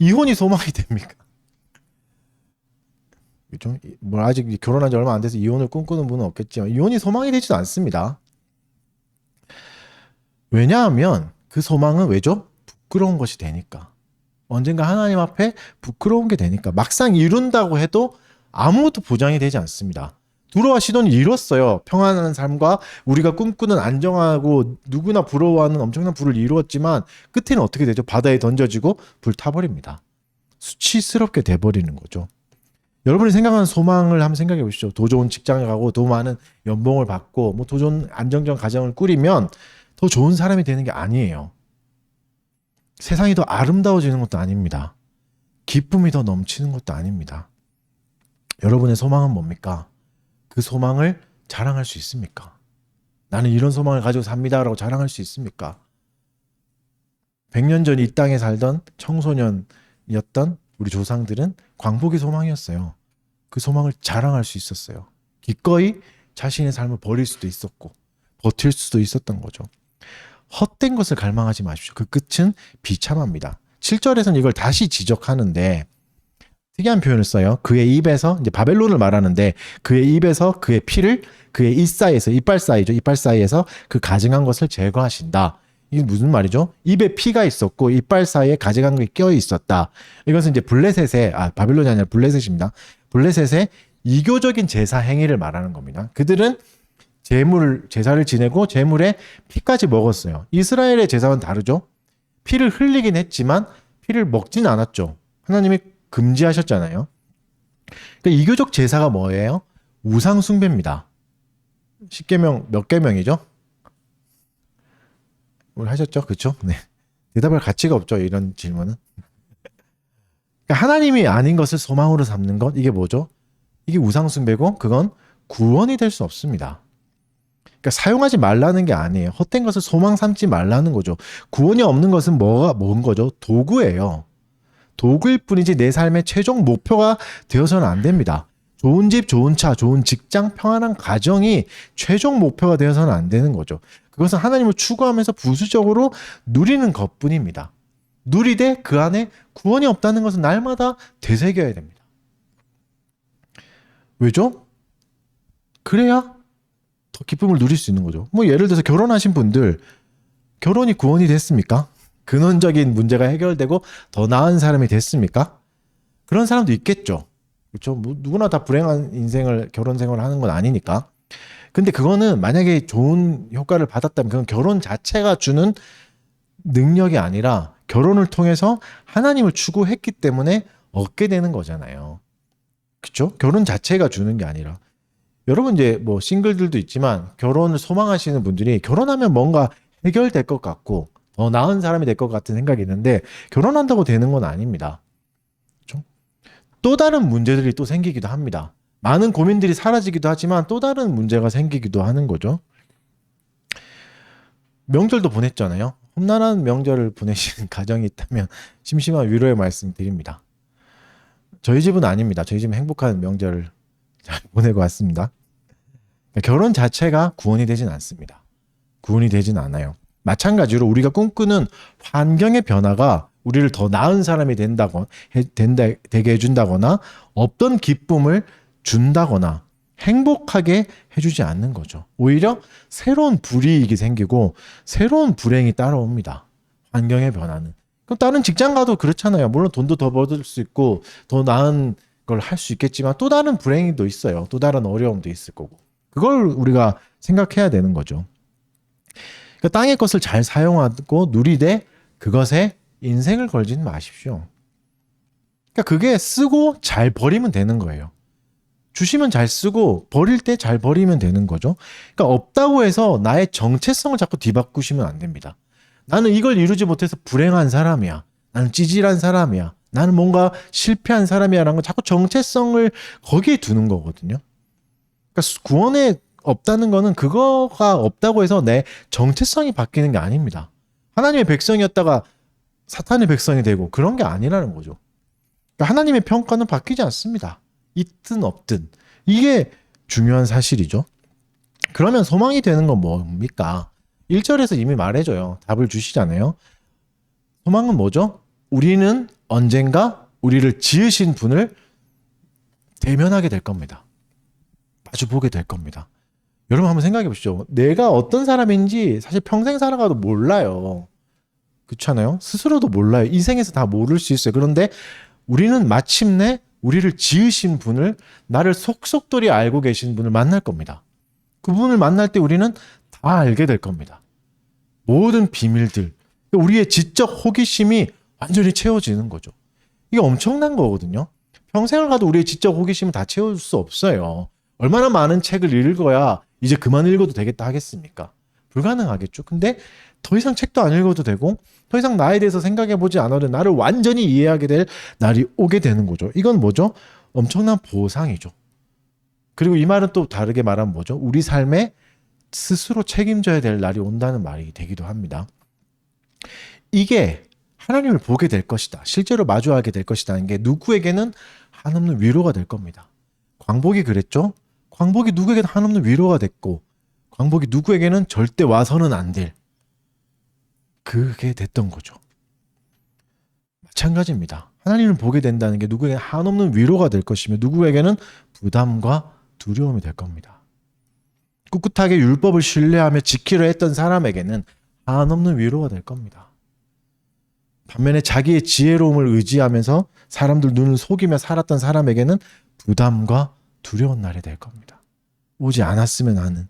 이혼이 소망이 됩니까? 그죠? 뭐 아직 결혼한 지 얼마 안 돼서 이혼을 꿈꾸는 분은 없겠지만, 이혼이 소망이 되지도 않습니다. 왜냐하면 그 소망은 왜죠? 부끄러운 것이 되니까. 언젠가 하나님 앞에 부끄러운 게 되니까. 막상 이룬다고 해도 아무것도 보장이 되지 않습니다. 두로와 시돈이 이뤘어요. 평안한 삶과 우리가 꿈꾸는 안정하고 누구나 부러워하는 엄청난 부를 이루었지만 끝에는 어떻게 되죠? 바다에 던져지고 불타버립니다. 수치스럽게 돼버리는 거죠. 여러분이 생각하는 소망을 한번 생각해 보시죠. 더 좋은 직장에 가고 더 많은 연봉을 받고 뭐 더 좋은 안정적인 가정을 꾸리면 더 좋은 사람이 되는 게 아니에요. 세상이 더 아름다워지는 것도 아닙니다. 기쁨이 더 넘치는 것도 아닙니다. 여러분의 소망은 뭡니까? 그 소망을 자랑할 수 있습니까? 나는 이런 소망을 가지고 삽니다라고 자랑할 수 있습니까? 100년 전 이 땅에 살던 청소년이었던 우리 조상들은 광복이 소망이었어요. 그 소망을 자랑할 수 있었어요. 기꺼이 자신의 삶을 버릴 수도 있었고 버틸 수도 있었던 거죠. 헛된 것을 갈망하지 마십시오. 그 끝은 비참합니다. 7절에서는 이걸 다시 지적하는데 특이한 표현을 써요. 그의 입에서, 이제 바벨론을 말하는데 그의 입에서 그의 피를 그의 입 사이에서, 이빨 사이죠. 이빨 사이에서 그 가증한 것을 제거하신다. 이게 무슨 말이죠? 입에 피가 있었고 이빨 사이에 가증한 것이 껴 있었다. 이것은 이제 블레셋의, 바벨론이 아니라 블레셋입니다. 블레셋의 이교적인 제사 행위를 말하는 겁니다. 그들은 제사를 지내고 제물에 피까지 먹었어요. 이스라엘의 제사와는 다르죠. 피를 흘리긴 했지만 피를 먹진 않았죠. 하나님이 금지하셨잖아요. 그러니까 이교적 제사가 뭐예요? 우상 숭배입니다. 10계명 몇 계명이죠? 뭘 하셨죠? 그렇죠? 네. 대답할 가치가 없죠. 이런 질문은. 그러니까 하나님이 아닌 것을 소망으로 삼는 것, 이게 뭐죠? 이게 우상 숭배고 그건 구원이 될 수 없습니다. 그러니까 사용하지 말라는 게 아니에요. 헛된 것을 소망 삼지 말라는 거죠. 구원이 없는 것은 뭔 거죠? 도구예요. 도구일 뿐이지 내 삶의 최종 목표가 되어서는 안 됩니다. 좋은 집, 좋은 차, 좋은 직장, 평안한 가정이 최종 목표가 되어서는 안 되는 거죠. 그것은 하나님을 추구하면서 부수적으로 누리는 것뿐입니다. 누리되 그 안에 구원이 없다는 것은 날마다 되새겨야 됩니다. 왜죠? 그래야 더 기쁨을 누릴 수 있는 거죠. 뭐 예를 들어서 결혼하신 분들, 결혼이 구원이 됐습니까? 근원적인 문제가 해결되고 더 나은 사람이 됐습니까? 그런 사람도 있겠죠. 그렇죠? 뭐 누구나 다 불행한 인생을, 결혼 생활을 하는 건 아니니까. 근데 그거는 만약에 좋은 효과를 받았다면 그건 결혼 자체가 주는 능력이 아니라 결혼을 통해서 하나님을 추구했기 때문에 얻게 되는 거잖아요. 그렇죠? 결혼 자체가 주는 게 아니라. 여러분 이제 뭐 싱글들도 있지만 결혼을 소망하시는 분들이 결혼하면 뭔가 해결될 것 같고 더 나은 사람이 될 것 같은 생각이 있는데 결혼한다고 되는 건 아닙니다. 그렇죠? 또 다른 문제들이 또 생기기도 합니다. 많은 고민들이 사라지기도 하지만 또 다른 문제가 생기기도 하는 거죠. 명절도 보냈잖아요. 험난한 명절을 보내시는 가정이 있다면 심심한 위로의 말씀 드립니다. 저희 집은 아닙니다. 저희 집은 행복한 명절을 잘 보내고 왔습니다. 결혼 자체가 구원이 되진 않습니다. 구원이 되진 않아요. 마찬가지로 우리가 꿈꾸는 환경의 변화가 우리를 더 나은 사람이 되게 해준다거나 없던 기쁨을 준다거나 행복하게 해주지 않는 거죠. 오히려 새로운 불이익이 생기고 새로운 불행이 따라옵니다. 환경의 변화는. 그럼 다른 직장 가도 그렇잖아요. 물론 돈도 더 벌을 수 있고 더 나은 걸 할 수 있겠지만 또 다른 불행도 있어요. 또 다른 어려움도 있을 거고. 그걸 우리가 생각해야 되는 거죠. 그러니까 땅의 것을 잘 사용하고 누리되 그것에 인생을 걸지는 마십시오. 그러니까 그러니까 그게 쓰고 잘 버리면 되는 거예요. 주시면 잘 쓰고 버릴 때 잘 버리면 되는 거죠. 그러니까 없다고 해서 나의 정체성을 자꾸 뒤바꾸시면 안 됩니다. 나는 이걸 이루지 못해서 불행한 사람이야. 나는 찌질한 사람이야. 나는 뭔가 실패한 사람이야 라는 거 자꾸 정체성을 거기에 두는 거거든요. 그러니까 구원에 없다는 거는 그거가 없다고 해서 내 정체성이 바뀌는 게 아닙니다. 하나님의 백성이었다가 사탄의 백성이 되고 그런 게 아니라는 거죠. 그러니까 하나님의 평가는 바뀌지 않습니다. 있든 없든. 이게 중요한 사실이죠. 그러면 소망이 되는 건 뭡니까? 1절에서 이미 말해줘요. 답을 주시잖아요. 소망은 뭐죠? 우리는 언젠가 우리를 지으신 분을 대면하게 될 겁니다. 마주보게 될 겁니다. 여러분 한번 생각해 보시죠. 내가 어떤 사람인지 사실 평생 살아가도 몰라요. 그렇잖아요. 스스로도 몰라요. 인생에서 다 모를 수 있어요. 그런데 우리는 마침내 우리를 지으신 분을, 나를 속속들이 알고 계신 분을 만날 겁니다. 그분을 만날 때 우리는 다 알게 될 겁니다. 모든 비밀들, 우리의 지적 호기심이 완전히 채워지는 거죠. 이게 엄청난 거거든요. 평생을 가도 우리의 지적 호기심을 다 채울 수 없어요. 얼마나 많은 책을 읽어야 이제 그만 읽어도 되겠다 하겠습니까? 불가능하겠죠. 근데 더 이상 책도 안 읽어도 되고 더 이상 나에 대해서 생각해보지 않아도 나를 완전히 이해하게 될 날이 오게 되는 거죠. 이건 뭐죠? 엄청난 보상이죠. 그리고 이 말은 또 다르게 말하면 뭐죠? 우리 삶에 스스로 책임져야 될 날이 온다는 말이 되기도 합니다. 이게 하나님을 보게 될 것이다. 실제로 마주하게 될 것이라는 게 누구에게는 한없는 위로가 될 겁니다. 광복이 그랬죠? 광복이 누구에게는 한없는 위로가 됐고 광복이 누구에게는 절대 와서는 안 될 그게 됐던 거죠. 마찬가지입니다. 하나님을 보게 된다는 게 누구에게는 한없는 위로가 될 것이며 누구에게는 부담과 두려움이 될 겁니다. 꿋꿋하게 율법을 신뢰하며 지키려 했던 사람에게는 한없는 위로가 될 겁니다. 반면에 자기의 지혜로움을 의지하면서 사람들 눈을 속이며 살았던 사람에게는 부담과 두려운 날이 될 겁니다. 오지 않았으면 하는.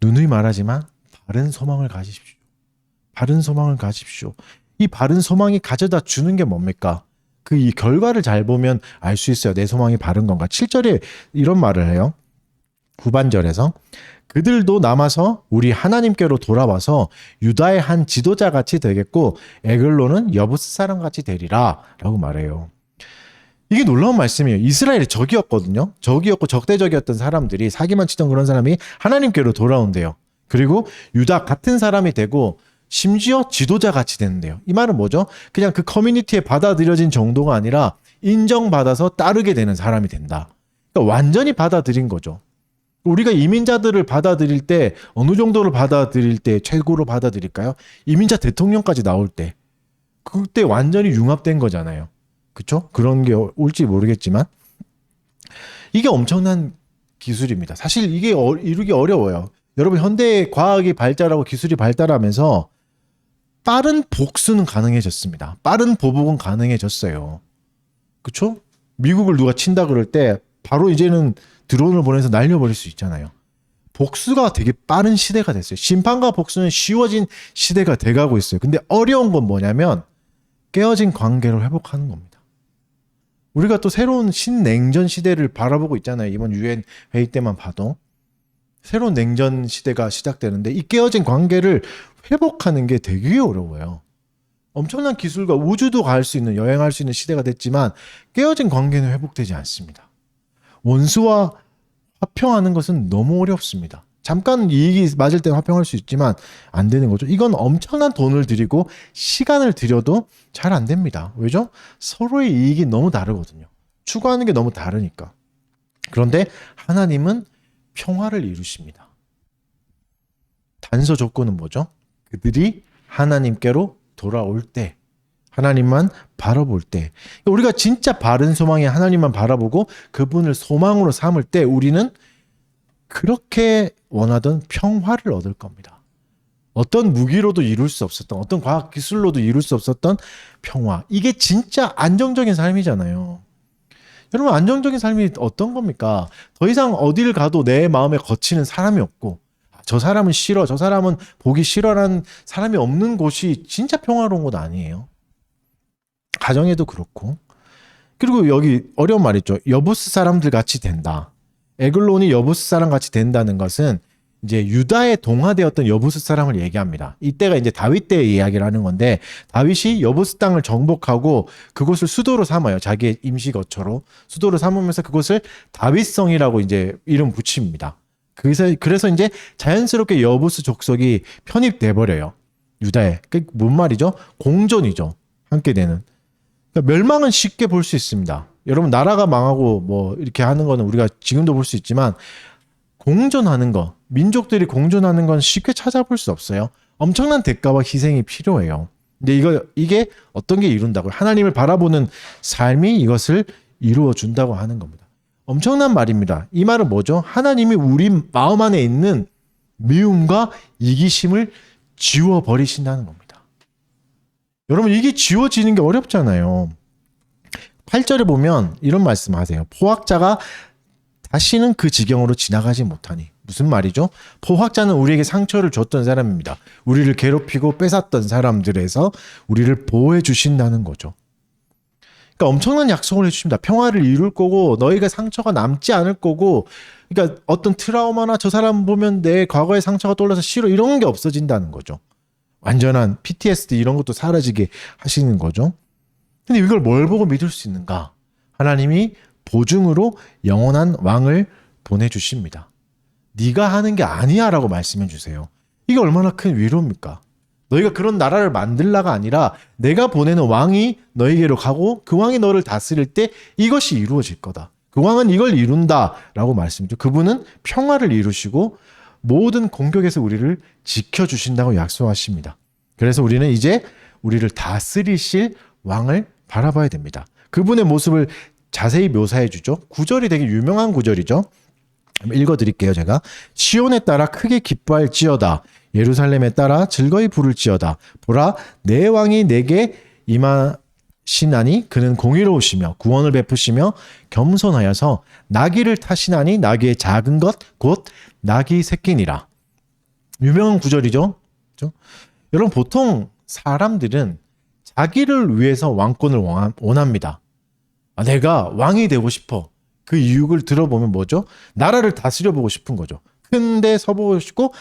누누이 말하지만 바른 소망을 가지십시오. 바른 소망을 가십시오. 이 바른 소망이 가져다 주는 게 뭡니까? 그 이 결과를 잘 보면 알 수 있어요. 내 소망이 바른 건가? 7절에 이런 말을 해요. 후반절에서 그들도 남아서 우리 하나님께로 돌아와서 유다의 한 지도자같이 되겠고 에글로는 여부스 사람같이 되리라 라고 말해요. 이게 놀라운 말씀이에요. 이스라엘의 적이었거든요. 적이었고 적대적이었던 사람들이 사기만 치던 그런 사람이 하나님께로 돌아온대요. 그리고 유다 같은 사람이 되고 심지어 지도자같이 되는데요. 이 말은 뭐죠? 그냥 그 커뮤니티에 받아들여진 정도가 아니라 인정받아서 따르게 되는 사람이 된다. 그러니까 완전히 받아들인 거죠. 우리가 이민자들을 받아들일 때 어느 정도를 받아들일 때 최고로 받아들일까요? 이민자 대통령까지 나올 때. 그때 완전히 융합된 거잖아요. 그렇죠? 그런 게 올지 모르겠지만 이게 엄청난 기술입니다. 사실 이게 이루기 어려워요. 여러분 현대 과학이 발달하고 기술이 발달하면서 빠른 복수는 가능해졌습니다. 빠른 보복은 가능해졌어요. 그렇죠? 미국을 누가 친다 그럴 때 바로 이제는 드론을 보내서 날려버릴 수 있잖아요. 복수가 되게 빠른 시대가 됐어요. 심판과 복수는 쉬워진 시대가 돼가고 있어요. 근데 어려운 건 뭐냐면 깨어진 관계를 회복하는 겁니다. 우리가 또 새로운 신냉전 시대를 바라보고 있잖아요. 이번 UN 회의 때만 봐도. 새로운 냉전 시대가 시작되는데 이 깨어진 관계를 회복하는 게 되게 어려워요. 엄청난 기술과 우주도 갈 수 있는, 여행할 수 있는 시대가 됐지만 깨어진 관계는 회복되지 않습니다. 원수와 화평하는 것은 너무 어렵습니다. 잠깐 이익이 맞을 때는 화평할 수 있지만 안 되는 거죠. 이건 엄청난 돈을 들이고 시간을 들여도 잘 안 됩니다. 왜죠? 서로의 이익이 너무 다르거든요. 추구하는 게 너무 다르니까. 그런데 하나님은 평화를 이루십니다. 단서 조건은 뭐죠? 그들이 하나님께로 돌아올 때, 하나님만 바라볼 때, 우리가 진짜 바른 소망이 하나님만 바라보고 그분을 소망으로 삼을 때 우리는 그렇게 원하던 평화를 얻을 겁니다. 어떤 무기로도 이룰 수 없었던, 어떤 과학 기술로도 이룰 수 없었던 평화. 이게 진짜 안정적인 삶이잖아요. 여러분 안정적인 삶이 어떤 겁니까? 더 이상 어딜 가도 내 마음에 거치는 사람이 없고 저 사람은 싫어, 저 사람은 보기 싫어라는 사람이 없는 곳이 진짜 평화로운 곳 아니에요. 가정에도 그렇고. 그리고 여기 어려운 말 있죠. 여부스 사람들 같이 된다. 에글론이 여부스 사람 같이 된다는 것은 이제 유다에 동화되었던 여부스 사람을 얘기합니다. 이때가 이제 다윗 때의 이야기를 하는 건데, 다윗이 여부스 땅을 정복하고 그곳을 수도로 삼아요. 자기의 임시 거처로 수도로 삼으면서 그곳을 다윗성이라고 이제 이름 붙입니다. 그래서 이제 자연스럽게 여부스 족속이 편입돼 버려요. 유다에. 그게 뭔 말이죠? 공존이죠. 함께 되는. 그러니까 멸망은 쉽게 볼 수 있습니다. 여러분, 나라가 망하고 뭐 이렇게 하는 거는 우리가 지금도 볼 수 있지만, 공존하는 거, 민족들이 공존하는 건 쉽게 찾아볼 수 없어요. 엄청난 대가와 희생이 필요해요. 근데 이게 어떤 게 이룬다고요? 하나님을 바라보는 삶이 이것을 이루어 준다고 하는 겁니다. 엄청난 말입니다. 이 말은 뭐죠? 하나님이 우리 마음 안에 있는 미움과 이기심을 지워버리신다는 겁니다. 여러분, 이게 지워지는 게 어렵잖아요. 8절에 보면 이런 말씀하세요. 포학자가 다시는 그 지경으로 지나가지 못하니. 무슨 말이죠? 포학자는 우리에게 상처를 줬던 사람입니다. 우리를 괴롭히고 뺏었던 사람들에서 우리를 보호해 주신다는 거죠. 그러니까 엄청난 약속을 해주십니다. 평화를 이룰 거고, 너희가 상처가 남지 않을 거고, 그러니까 어떤 트라우마나 저 사람 보면 내 과거의 상처가 떠올라서 싫어, 이런 게 없어진다는 거죠. 완전한 PTSD 이런 것도 사라지게 하시는 거죠. 근데 이걸 뭘 보고 믿을 수 있는가? 하나님이 보증으로 영원한 왕을 보내주십니다. 네가 하는 게 아니야 라고 말씀해 주세요. 이게 얼마나 큰 위로입니까? 너희가 그런 나라를 만들라가 아니라 내가 보내는 왕이 너희에게로 가고 그 왕이 너를 다스릴 때 이것이 이루어질 거다. 그 왕은 이걸 이룬다 라고 말씀이죠. 그분은 평화를 이루시고 모든 공격에서 우리를 지켜주신다고 약속하십니다. 그래서 우리는 이제 우리를 다스리실 왕을 바라봐야 됩니다. 그분의 모습을 자세히 묘사해 주죠. 구절이 되게 유명한 구절이죠. 읽어드릴게요. 제가. 시온에 따라 크게 기뻐할지어다. 예루살렘에 따라 즐거이 부를지어다. 보라, 내 왕이 내게 임하시나니 그는 공의로우시며 구원을 베푸시며 겸손하여서 나귀를 타시나니 나귀의 작은 것 곧 나귀 새끼니라. 유명한 구절이죠. 그렇죠? 여러분, 보통 사람들은 자기를 위해서 왕권을 원합니다. 내가 왕이 되고 싶어. 그 이유를 들어보면 뭐죠? 나라를 다스려보고 싶은 거죠. 큰데 서보고 싶고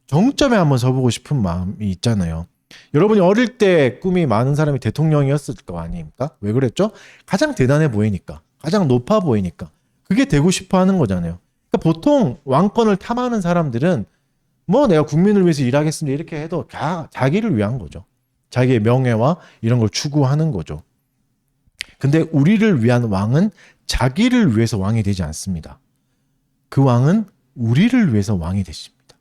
정점에 한번 서보고 싶은 마음이 있잖아요. 여러분이 어릴 때 꿈이 많은 사람이 대통령이었을 거 아닙니까? 왜 그랬죠? 가장 대단해 보이니까. 가장 높아 보이니까. 그게 되고 싶어 하는 거잖아요. 그러니까 보통 왕권을 탐하는 사람들은 뭐 내가 국민을 위해서 일하겠습니다 이렇게 해도 다 자기를 위한 거죠. 자기의 명예와 이런 걸 추구하는 거죠. 근데 우리를 위한 왕은 자기를 위해서 왕이 되지 않습니다. 그 왕은 우리를 위해서 왕이 되십니다.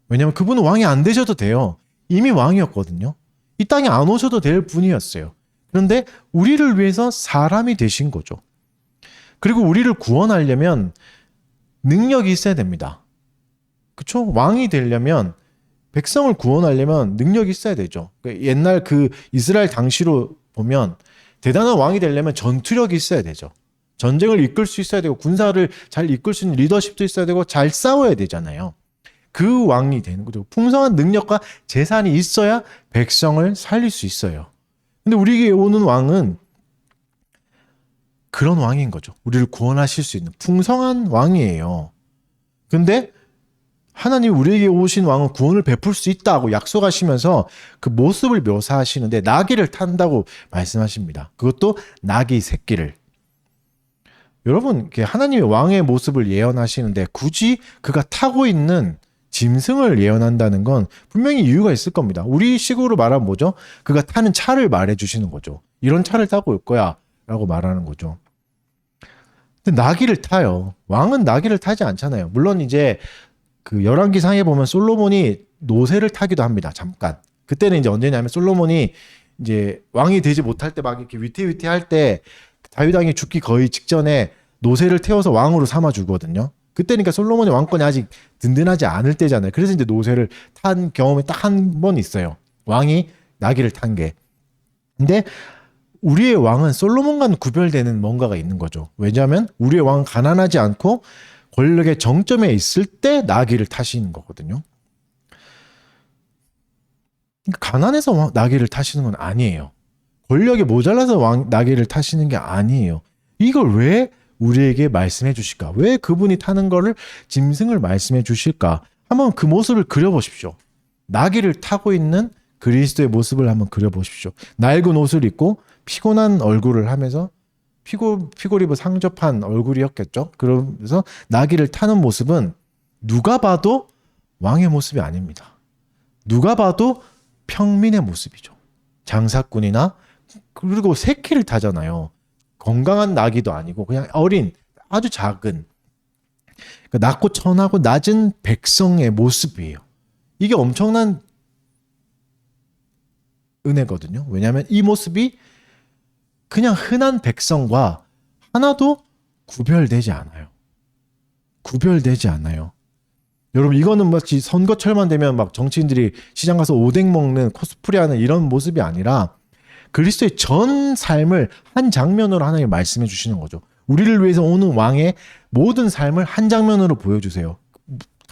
왜냐하면 그분은 왕이 안 되셔도 돼요. 이미 왕이었거든요. 이 땅에 안 오셔도 될 분이었어요. 그런데 우리를 위해서 사람이 되신 거죠. 그리고 우리를 구원하려면 능력이 있어야 됩니다. 그렇죠? 왕이 되려면, 백성을 구원하려면 능력이 있어야 되죠. 옛날 그 이스라엘 당시로 보면 대단한 왕이 되려면 전투력이 있어야 되죠. 전쟁을 이끌 수 있어야 되고 군사를 잘 이끌 수 있는 리더십도 있어야 되고 잘 싸워야 되잖아요. 그 왕이 되는 거죠. 풍성한 능력과 재산이 있어야 백성을 살릴 수 있어요. 근데 우리에게 오는 왕은 그런 왕인 거죠. 우리를 구원하실 수 있는 풍성한 왕이에요. 근데 하나님 우리에게 오신 왕은 구원을 베풀 수 있다고 약속하시면서 그 모습을 묘사하시는데 나귀를 탄다고 말씀하십니다. 그것도 나귀 새끼를. 여러분, 하나님의 왕의 모습을 예언하시는데 굳이 그가 타고 있는 짐승을 예언한다는 건 분명히 이유가 있을 겁니다. 우리 식으로 말하면 뭐죠? 그가 타는 차를 말해주시는 거죠. 이런 차를 타고 올 거야 라고 말하는 거죠. 근데 나귀를 타요. 왕은 나귀를 타지 않잖아요. 물론 이제 그 열왕기상에 보면 솔로몬이 노새를 타기도 합니다. 잠깐. 그때는 이제 언제냐면 솔로몬이 이제 왕이 되지 못할 때 막 이렇게 위태위태할 때 다윗 왕이 죽기 거의 직전에 노새를 태워서 왕으로 삼아 주거든요. 그때니까 솔로몬의 왕권이 아직 든든하지 않을 때잖아요. 그래서 이제 노새를 탄 경험이 딱 한 번 있어요. 왕이 나귀를 탄 게. 근데 우리의 왕은 솔로몬과는 구별되는 뭔가가 있는 거죠. 왜냐하면 우리의 왕은 가난하지 않고 권력의 정점에 있을 때 나귀를 타시는 거거든요. 그러니까 가난해서 나귀를 타시는 건 아니에요. 권력이 모자라서 나귀를 타시는 게 아니에요. 이걸 왜 우리에게 말씀해 주실까? 왜 그분이 타는 거를 짐승을 말씀해 주실까? 한번 그 모습을 그려보십시오. 나귀를 타고 있는 그리스도의 모습을 한번 그려보십시오. 낡은 옷을 입고 피곤한 얼굴을 하면서 피골 입어 상접한 얼굴이었겠죠. 그러면서 나귀를 타는 모습은 누가 봐도 왕의 모습이 아닙니다. 누가 봐도 평민의 모습이죠. 장사꾼이나 그리고 새끼를 타잖아요. 건강한 나귀도 아니고 그냥 어린 아주 작은 낮고 천하고 낮은 백성의 모습이에요. 이게 엄청난 은혜거든요. 왜냐하면 이 모습이 그냥 흔한 백성과 하나도 구별되지 않아요. 구별되지 않아요. 여러분 이거는 마치 선거철만 되면 막 정치인들이 시장 가서 오뎅 먹는 코스프레하는 이런 모습이 아니라 그리스도의 전 삶을 한 장면으로 하나님 말씀해 주시는 거죠. 우리를 위해서 오는 왕의 모든 삶을 한 장면으로 보여주세요.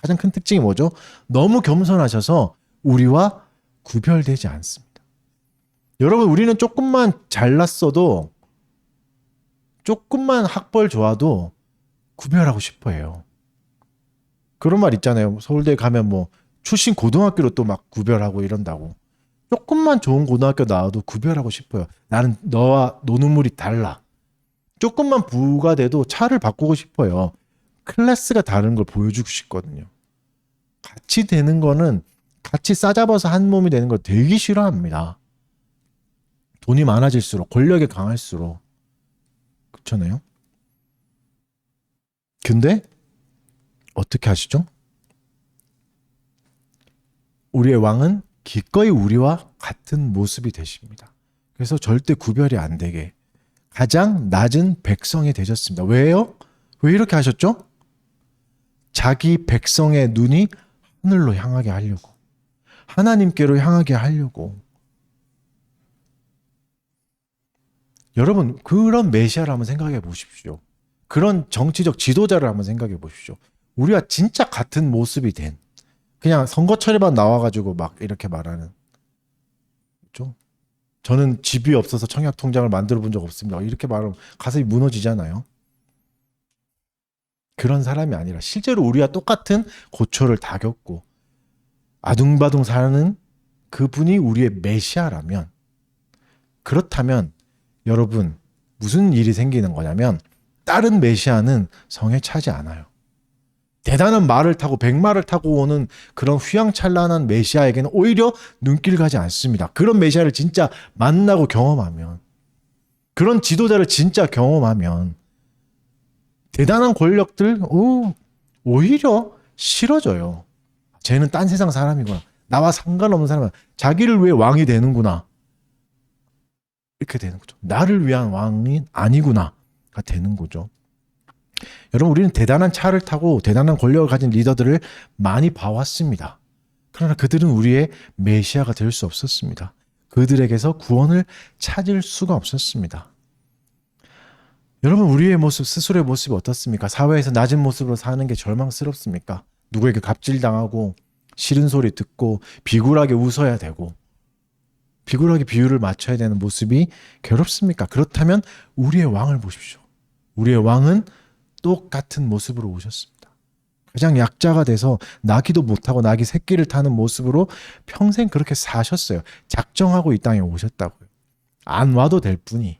가장 큰 특징이 뭐죠? 너무 겸손하셔서 우리와 구별되지 않습니다. 여러분 우리는 조금만 잘났어도 조금만 학벌 좋아도 구별하고 싶어 해요. 그런 말 있잖아요. 서울대 가면 뭐 출신 고등학교로 또 막 구별하고 이런다고. 조금만 좋은 고등학교 나와도 구별하고 싶어요. 나는 너와 노는 물이 달라. 조금만 부가 돼도 차를 바꾸고 싶어요. 클래스가 다른 걸 보여주고 싶거든요. 같이 되는 거는 같이 싸잡아서 한 몸이 되는 걸 되게 싫어합니다. 돈이 많아질수록 권력이 강할수록 그렇잖아요. 근데 어떻게 하시죠? 우리의 왕은 기꺼이 우리와 같은 모습이 되십니다. 그래서 절대 구별이 안 되게 가장 낮은 백성이 되셨습니다. 왜요? 왜 이렇게 하셨죠? 자기 백성의 눈이 하늘로 향하게 하려고, 하나님께로 향하게 하려고. 여러분 그런 메시아를 한번 생각해 보십시오. 그런 정치적 지도자를 한번 생각해 보십시오. 우리가 진짜 같은 모습이 된, 그냥 선거철에만 나와가지고 막 이렇게 말하는, 그렇죠? 저는 집이 없어서 청약통장을 만들어 본 적 없습니다. 이렇게 말하면 가슴이 무너지잖아요. 그런 사람이 아니라 실제로 우리와 똑같은 고초를 다 겪고 아둥바둥 사는 그분이 우리의 메시아라면, 그렇다면 여러분 무슨 일이 생기는 거냐면 다른 메시아는 성에 차지 않아요. 대단한 말을 타고 백마를 타고 오는 그런 휘황찬란한 메시아에게는 오히려 눈길 가지 않습니다. 그런 메시아를 진짜 만나고 경험하면, 그런 지도자를 진짜 경험하면 대단한 권력들 오히려 싫어져요. 쟤는 딴 세상 사람이구나. 나와 상관없는 사람이야. 자기를 위해 왕이 되는구나. 이렇게 되는 거죠. 나를 위한 왕이 아니구나가 되는 거죠. 여러분 우리는 대단한 차를 타고 대단한 권력을 가진 리더들을 많이 봐왔습니다. 그러나 그들은 우리의 메시아가 될 수 없었습니다. 그들에게서 구원을 찾을 수가 없었습니다. 여러분 우리의 모습, 스스로의 모습이 어떻습니까? 사회에서 낮은 모습으로 사는 게 절망스럽습니까? 누구에게 갑질당하고 싫은 소리 듣고 비굴하게 웃어야 되고 비굴하게 비율을 맞춰야 되는 모습이 괴롭습니까? 그렇다면 우리의 왕을 보십시오. 우리의 왕은 똑같은 모습으로 오셨습니다. 가장 약자가 돼서 나기도 못하고 나기 새끼를 타는 모습으로 평생 그렇게 사셨어요. 작정하고 이 땅에 오셨다고요. 안 와도 될 뿐이.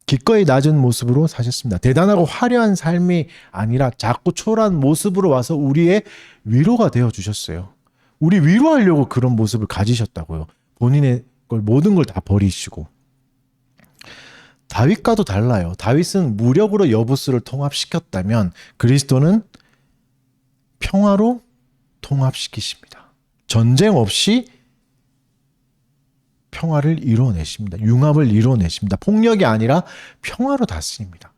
기꺼이 낮은 모습으로 사셨습니다. 대단하고 화려한 삶이 아니라 작고 초라한 모습으로 와서 우리의 위로가 되어 주셨어요. 우리 위로하려고 그런 모습을 가지셨다고요. 본인의 걸 모든 걸 다 버리시고. 다윗과도 달라요. 다윗은 무력으로 여부스를 통합시켰다면 그리스도는 평화로 통합시키십니다. 전쟁 없이 평화를 이뤄내십니다. 융합을 이뤄내십니다. 폭력이 아니라 평화로 다스립니다.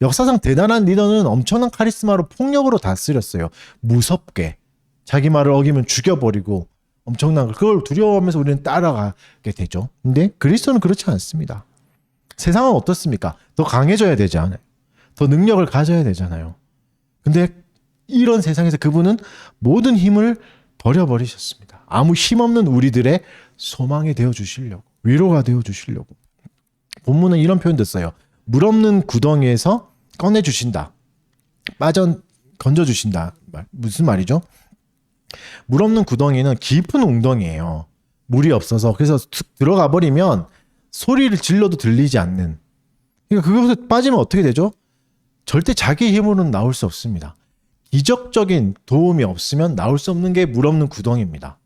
역사상 대단한 리더는 엄청난 카리스마로 폭력으로 다스렸어요. 무섭게. 자기 말을 어기면 죽여버리고 엄청난 걸, 그걸 두려워하면서 우리는 따라가게 되죠. 근데 그리스도는 그렇지 않습니다. 세상은 어떻습니까? 더 강해져야 되지 않아요? 더 능력을 가져야 되잖아요. 근데 이런 세상에서 그분은 모든 힘을 버려버리셨습니다. 아무 힘없는 우리들의 소망이 되어 주시려고. 위로가 되어 주시려고. 본문은 이런 표현도 써요. 물 없는 구덩이에서 꺼내 주신다. 건져 주신다. 무슨 말이죠? 물 없는 구덩이는 깊은 웅덩이에요. 물이 없어서. 그래서 툭 들어가 버리면 소리를 질러도 들리지 않는. 그러니까 그것에 빠지면 어떻게 되죠? 절대 자기 힘으로는 나올 수 없습니다. 기적적인 도움이 없으면 나올 수 없는 게 물 없는 구덩이입니다.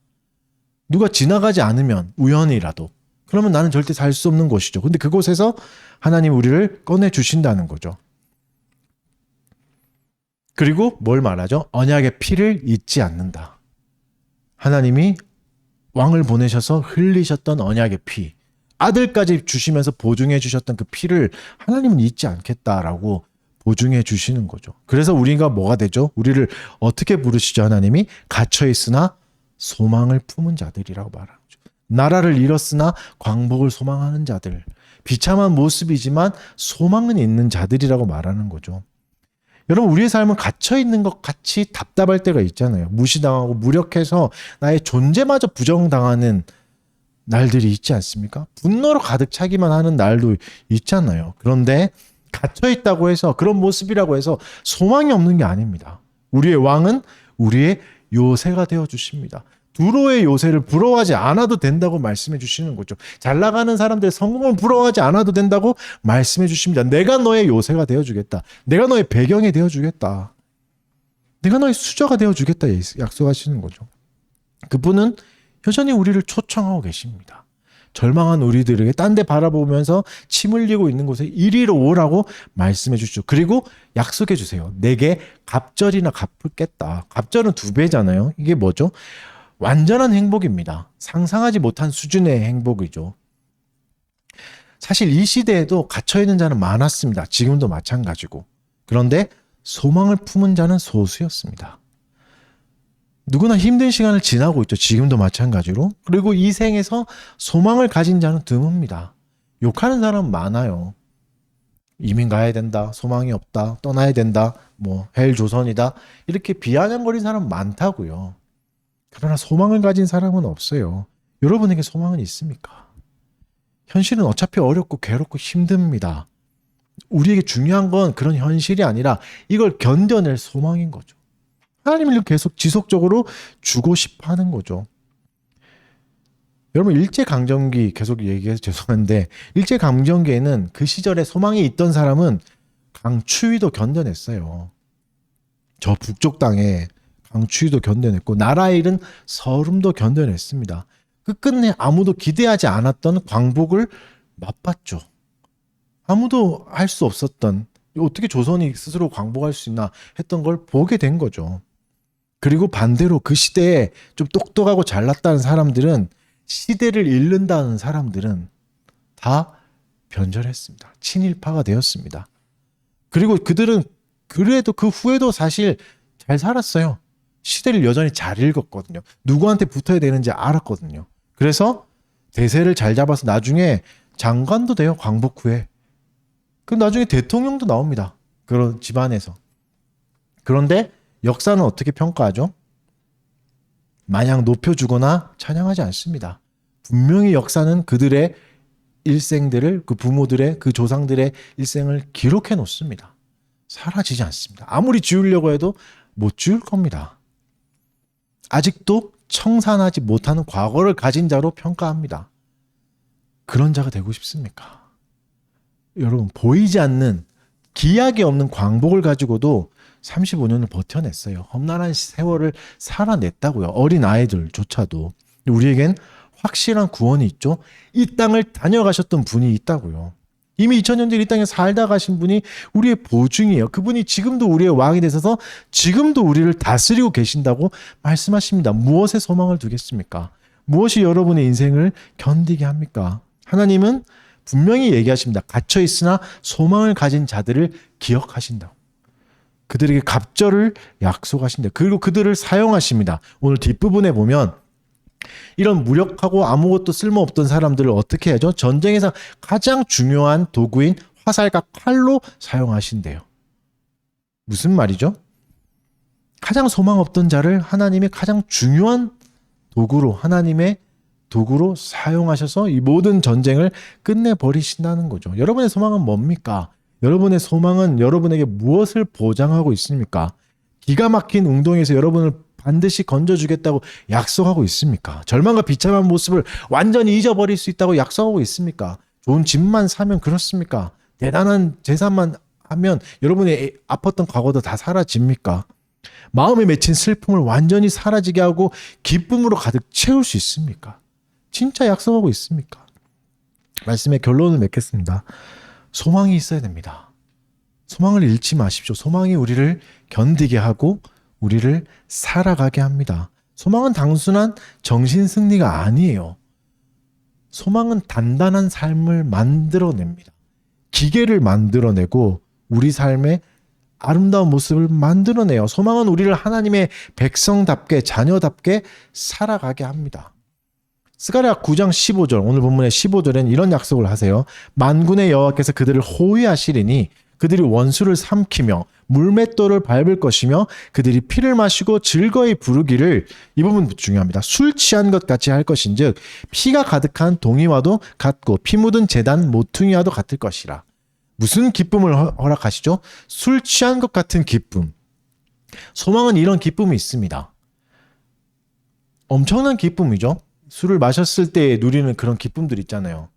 누가 지나가지 않으면 우연이라도 그러면 나는 절대 살 수 없는 곳이죠. 근데 그곳에서 하나님 우리를 꺼내 주신다는 거죠. 그리고 뭘 말하죠? 언약의 피를 잊지 않는다. 하나님이 왕을 보내셔서 흘리셨던 언약의 피, 아들까지 주시면서 보증해 주셨던 그 피를 하나님은 잊지 않겠다라고 보증해 주시는 거죠. 그래서 우리가 뭐가 되죠? 우리를 어떻게 부르시죠? 하나님이 갇혀 있으나 소망을 품은 자들이라고 말하죠. 나라를 잃었으나 광복을 소망하는 자들, 비참한 모습이지만 소망은 있는 자들이라고 말하는 거죠. 여러분, 우리의 삶은 갇혀 있는 것 같이 답답할 때가 있잖아요. 무시당하고 무력해서 나의 존재마저 부정당하는 날들이 있지 않습니까? 분노로 가득 차기만 하는 날도 있잖아요. 그런데 갇혀 있다고 해서, 그런 모습이라고 해서 소망이 없는 게 아닙니다. 우리의 왕은 우리의 요새가 되어 주십니다. 두로의 요새를 부러워하지 않아도 된다고 말씀해 주시는 거죠. 잘 나가는 사람들의 성공을 부러워하지 않아도 된다고 말씀해 주십니다. 내가 너의 요새가 되어 주겠다. 내가 너의 배경이 되어 주겠다. 내가 너의 수저가 되어 주겠다 약속하시는 거죠. 그분은 여전히 우리를 초청하고 계십니다. 절망한 우리들에게 딴 데 바라보면서 침 흘리고 있는 곳에 이리로 오라고 말씀해 주시죠. 그리고 약속해 주세요. 내게 갑절이나 갚겠다. 갑절은 2배잖아요. 이게 뭐죠? 완전한 행복입니다. 상상하지 못한 수준의 행복이죠. 사실 이 시대에도 갇혀있는 자는 많았습니다. 지금도 마찬가지고. 그런데 소망을 품은 자는 소수였습니다. 누구나 힘든 시간을 지나고 있죠. 지금도 마찬가지로. 그리고 이 생에서 소망을 가진 자는 드뭅니다. 욕하는 사람은 많아요. 이민 가야 된다. 소망이 없다. 떠나야 된다. 헬 조선이다. 이렇게 비아냥거리는 사람은 많다고요. 그러나 소망을 가진 사람은 없어요. 여러분에게 소망은 있습니까? 현실은 어차피 어렵고 괴롭고 힘듭니다. 우리에게 중요한 건 그런 현실이 아니라 이걸 견뎌낼 소망인 거죠. 하나님을 계속 지속적으로 주고 싶어 하는 거죠. 여러분, 일제강점기 계속 얘기해서 죄송한데, 일제강점기에는 그 시절에 소망이 있던 사람은 강추위도 견뎌냈어요. 저 북쪽 땅에 강추위도 견뎌냈고, 나라 잃은 서름도 견뎌냈습니다. 끝끝내 아무도 기대하지 않았던 광복을 맛봤죠. 아무도 할 수 없었던, 어떻게 조선이 스스로 광복할 수 있나 했던 걸 보게 된 거죠. 그리고 반대로 그 시대에 좀 똑똑하고 잘났다는 사람들은, 시대를 잃는다는 사람들은 다 변절했습니다. 친일파가 되었습니다. 그리고 그들은 그래도 그 후에도 사실 잘 살았어요. 시대를 여전히 잘 읽었거든요. 누구한테 붙어야 되는지 알았거든요. 그래서 대세를 잘 잡아서 나중에 장관도 돼요. 광복 후에. 그럼 나중에 대통령도 나옵니다. 그런 집안에서. 그런데 역사는 어떻게 평가하죠? 마냥 높여주거나 찬양하지 않습니다. 분명히 역사는 그들의 일생들을, 그 부모들의, 그 조상들의 일생을 기록해 놓습니다. 사라지지 않습니다. 아무리 지우려고 해도 못 지울 겁니다. 아직도 청산하지 못하는 과거를 가진 자로 평가합니다. 그런 자가 되고 싶습니까? 여러분, 보이지 않는, 기약이 없는 광복을 가지고도 35년을 버텨냈어요. 험난한 세월을 살아냈다고요. 어린 아이들조차도. 우리에겐 확실한 구원이 있죠. 이 땅을 다녀가셨던 분이 있다고요. 이미 2000년 전 이 땅에 살다 가신 분이 우리의 보증이에요. 그분이 지금도 우리의 왕이 되셔서 지금도 우리를 다스리고 계신다고 말씀하십니다. 무엇에 소망을 두겠습니까? 무엇이 여러분의 인생을 견디게 합니까? 하나님은 분명히 얘기하십니다. 갇혀 있으나 소망을 가진 자들을 기억하신다고. 그들에게 갑절을 약속하신다. 그리고 그들을 사용하십니다. 오늘 뒷부분에 보면 이런 무력하고 아무것도 쓸모없던 사람들을 어떻게 하죠? 전쟁에서 가장 중요한 도구인 화살과 칼로 사용하신대요. 무슨 말이죠? 가장 소망 없던 자를 하나님의 가장 중요한 도구로, 하나님의 도구로 사용하셔서 이 모든 전쟁을 끝내버리신다는 거죠. 여러분의 소망은 뭡니까? 여러분의 소망은 여러분에게 무엇을 보장하고 있습니까? 기가 막힌 운동에서 여러분을 반드시 건져주겠다고 약속하고 있습니까? 절망과 비참한 모습을 완전히 잊어버릴 수 있다고 약속하고 있습니까? 좋은 집만 사면 그렇습니까? 대단한 재산만 하면 여러분의 아팠던 과거도 다 사라집니까? 마음에 맺힌 슬픔을 완전히 사라지게 하고 기쁨으로 가득 채울 수 있습니까? 진짜 약속하고 있습니까? 말씀의 결론을 맺겠습니다. 소망이 있어야 됩니다. 소망을 잃지 마십시오. 소망이 우리를 견디게 하고 우리를 살아가게 합니다. 소망은 단순한 정신 승리가 아니에요. 소망은 단단한 삶을 만들어냅니다. 기계를 만들어내고 우리 삶의 아름다운 모습을 만들어내요. 소망은 우리를 하나님의 백성답게 자녀답게 살아가게 합니다. 스가랴 9장 15절, 오늘 본문의 15절엔 이런 약속을 하세요. 만군의 여호와께서 그들을 호위하시리니 그들이 원수를 삼키며 물맷돌을 밟을 것이며 그들이 피를 마시고 즐거이 부르기를, 이 부분 중요합니다. 술 취한 것 같이 할 것인즉 피가 가득한 동이와도 같고 피 묻은 제단 모퉁이와도 같을 것이라. 무슨 기쁨을 허락하시죠? 술 취한 것 같은 기쁨. 소망은 이런 기쁨이 있습니다. 엄청난 기쁨이죠. 술을 마셨을 때 누리는 그런 기쁨들 있잖아요.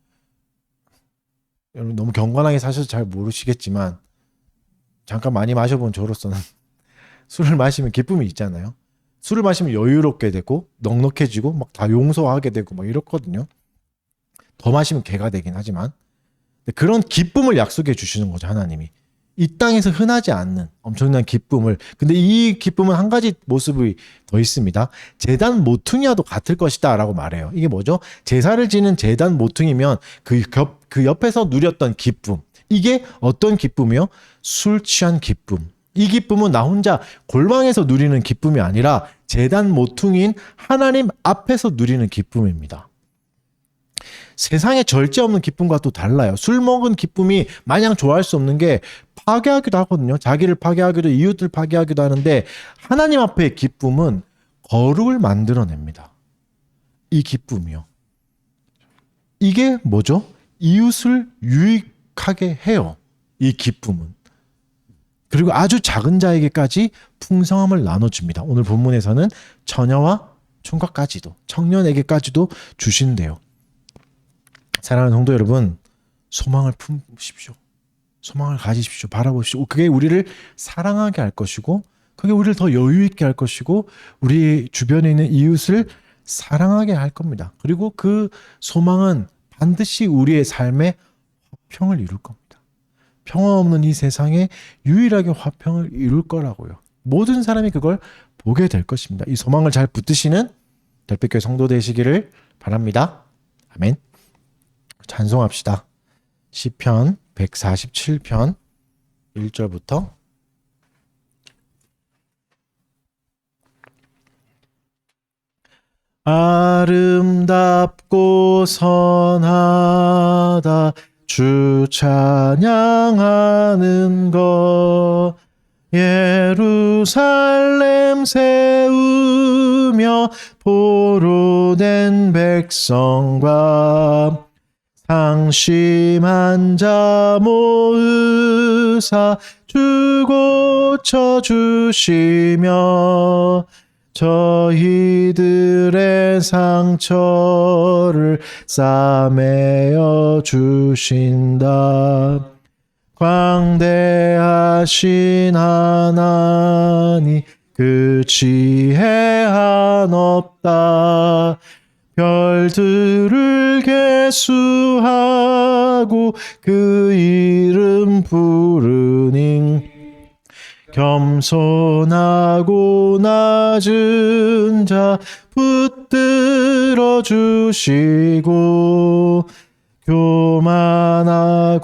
여러분 너무 경건하게 사셔서 잘 모르시겠지만 잠깐 많이 마셔본 저로서는 술을 마시면 기쁨이 있잖아요. 술을 마시면 여유롭게 되고 넉넉해지고 막 다 용서하게 되고 막 이렇거든요. 더 마시면 개가 되긴 하지만 그런 기쁨을 약속해 주시는 거죠, 하나님이. 이 땅에서 흔하지 않는 엄청난 기쁨을. 근데 이 기쁨은 한 가지 모습이 더 있습니다. 제단 모퉁이와도 같을 것이다 라고 말해요. 이게 뭐죠? 제사를 지는 제단 모퉁이면 그 옆에서 누렸던 기쁨. 이게 어떤 기쁨이요? 술 취한 기쁨. 이 기쁨은 나 혼자 골방에서 누리는 기쁨이 아니라 제단 모퉁이인 하나님 앞에서 누리는 기쁨입니다. 세상에 절제 없는 기쁨과 또 달라요. 술 먹은 기쁨이 마냥 좋아할 수 없는 게 파괴하기도 하거든요. 자기를 파괴하기도, 이웃을 파괴하기도 하는데 하나님 앞의 기쁨은 거룩을 만들어냅니다. 이 기쁨이요. 이게 뭐죠? 이웃을 유익하게 해요. 이 기쁨은. 그리고 아주 작은 자에게까지 풍성함을 나눠줍니다. 오늘 본문에서는 처녀와 총각까지도, 청년에게까지도 주신대요. 사랑하는 성도 여러분, 소망을 품으십시오. 소망을 가지십시오. 바라보십시오. 그게 우리를 사랑하게 할 것이고, 그게 우리를 더 여유 있게 할 것이고, 우리 주변에 있는 이웃을 사랑하게 할 겁니다. 그리고 그 소망은 반드시 우리의 삶에 화평을 이룰 겁니다. 평화 없는 이 세상에 유일하게 화평을 이룰 거라고요. 모든 사람이 그걸 보게 될 것입니다. 이 소망을 잘 붙드시는 별빛교회 성도 되시기를 바랍니다. 아멘. 찬송합시다. 시편 147편 1절부터 아름답고 선하다 주 찬양하는 것 예루살렘 세우며 포로된 백성과 상심한 자 모으사 주 고쳐주시며 저희들의 상처를 싸매어 주신다. 광대하신 하나님 그 지혜 한없다. 별들을 계수하고 그 이름 부르니 겸손하고 낮은 자 붙들어 주시고 교만하고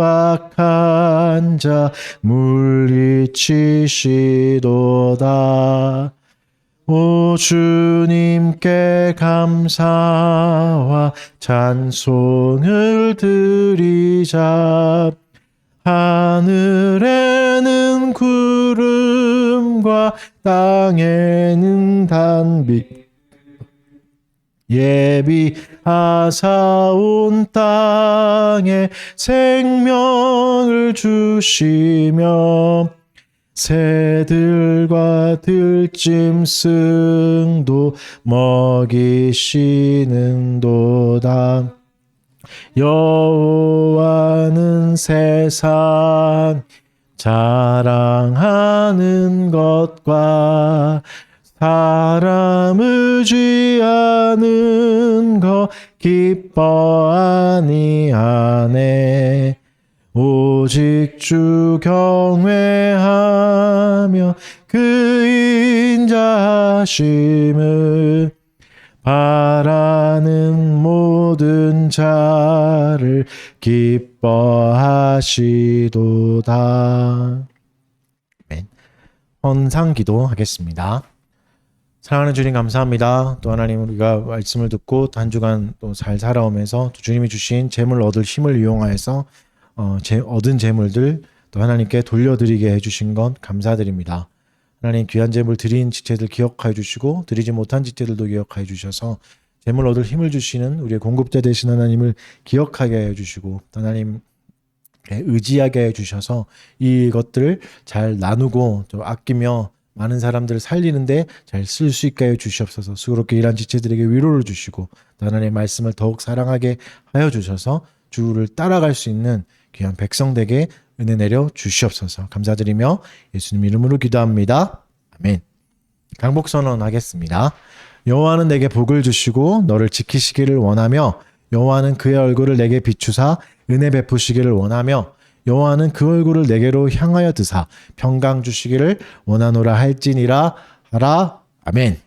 악한 자 물리치시도다. 오 주님께 감사와 찬송을 드리자. 하늘에는 구름과 땅에는 단비 예비하사 온 땅에 생명을 주시며 새들과 들짐승도 먹이시는도다. 여호와는 세상 자랑하는 것과 사람 의지하는 것 기뻐 아니하네. 오직 주 경외하며 그 인자하심을 바라는 모든 자를 기뻐하시도다. 아멘. 헌상기도 하겠습니다. 사랑하는 주님 감사합니다. 또 하나님 우리가 말씀을 듣고 한 주간 또 잘 살아오면서 또 주님이 주신 재물 얻을 힘을 이용하여서 얻은 재물들 또 하나님께 돌려드리게 해주신 것 감사드립니다. 하나님 귀한 재물 드린 지체들 기억하여 주시고 드리지 못한 지체들도 기억하여 주셔서 재물 얻을 힘을 주시는 우리의 공급자 되신 하나님을 기억하게 해주시고 하나님 의지하게 해주셔서 이것들을 잘 나누고 좀 아끼며 많은 사람들을 살리는데 잘 쓸 수 있게 해 주시옵소서. 수고롭게 일한 지체들에게 위로를 주시고 하나님의 말씀을 더욱 사랑하게 하여 주셔서 주를 따라갈 수 있는 귀한 백성되게 은혜 내려 주시옵소서. 감사드리며 예수님 이름으로 기도합니다. 아멘. 강복 선언하겠습니다. 여호와는 내게 복을 주시고 너를 지키시기를 원하며 여호와는 그의 얼굴을 내게 비추사 은혜 베푸시기를 원하며 여호와는 그 얼굴을 내게로 향하여 드사 평강 주시기를 원하노라 할지니라 하라. 아멘.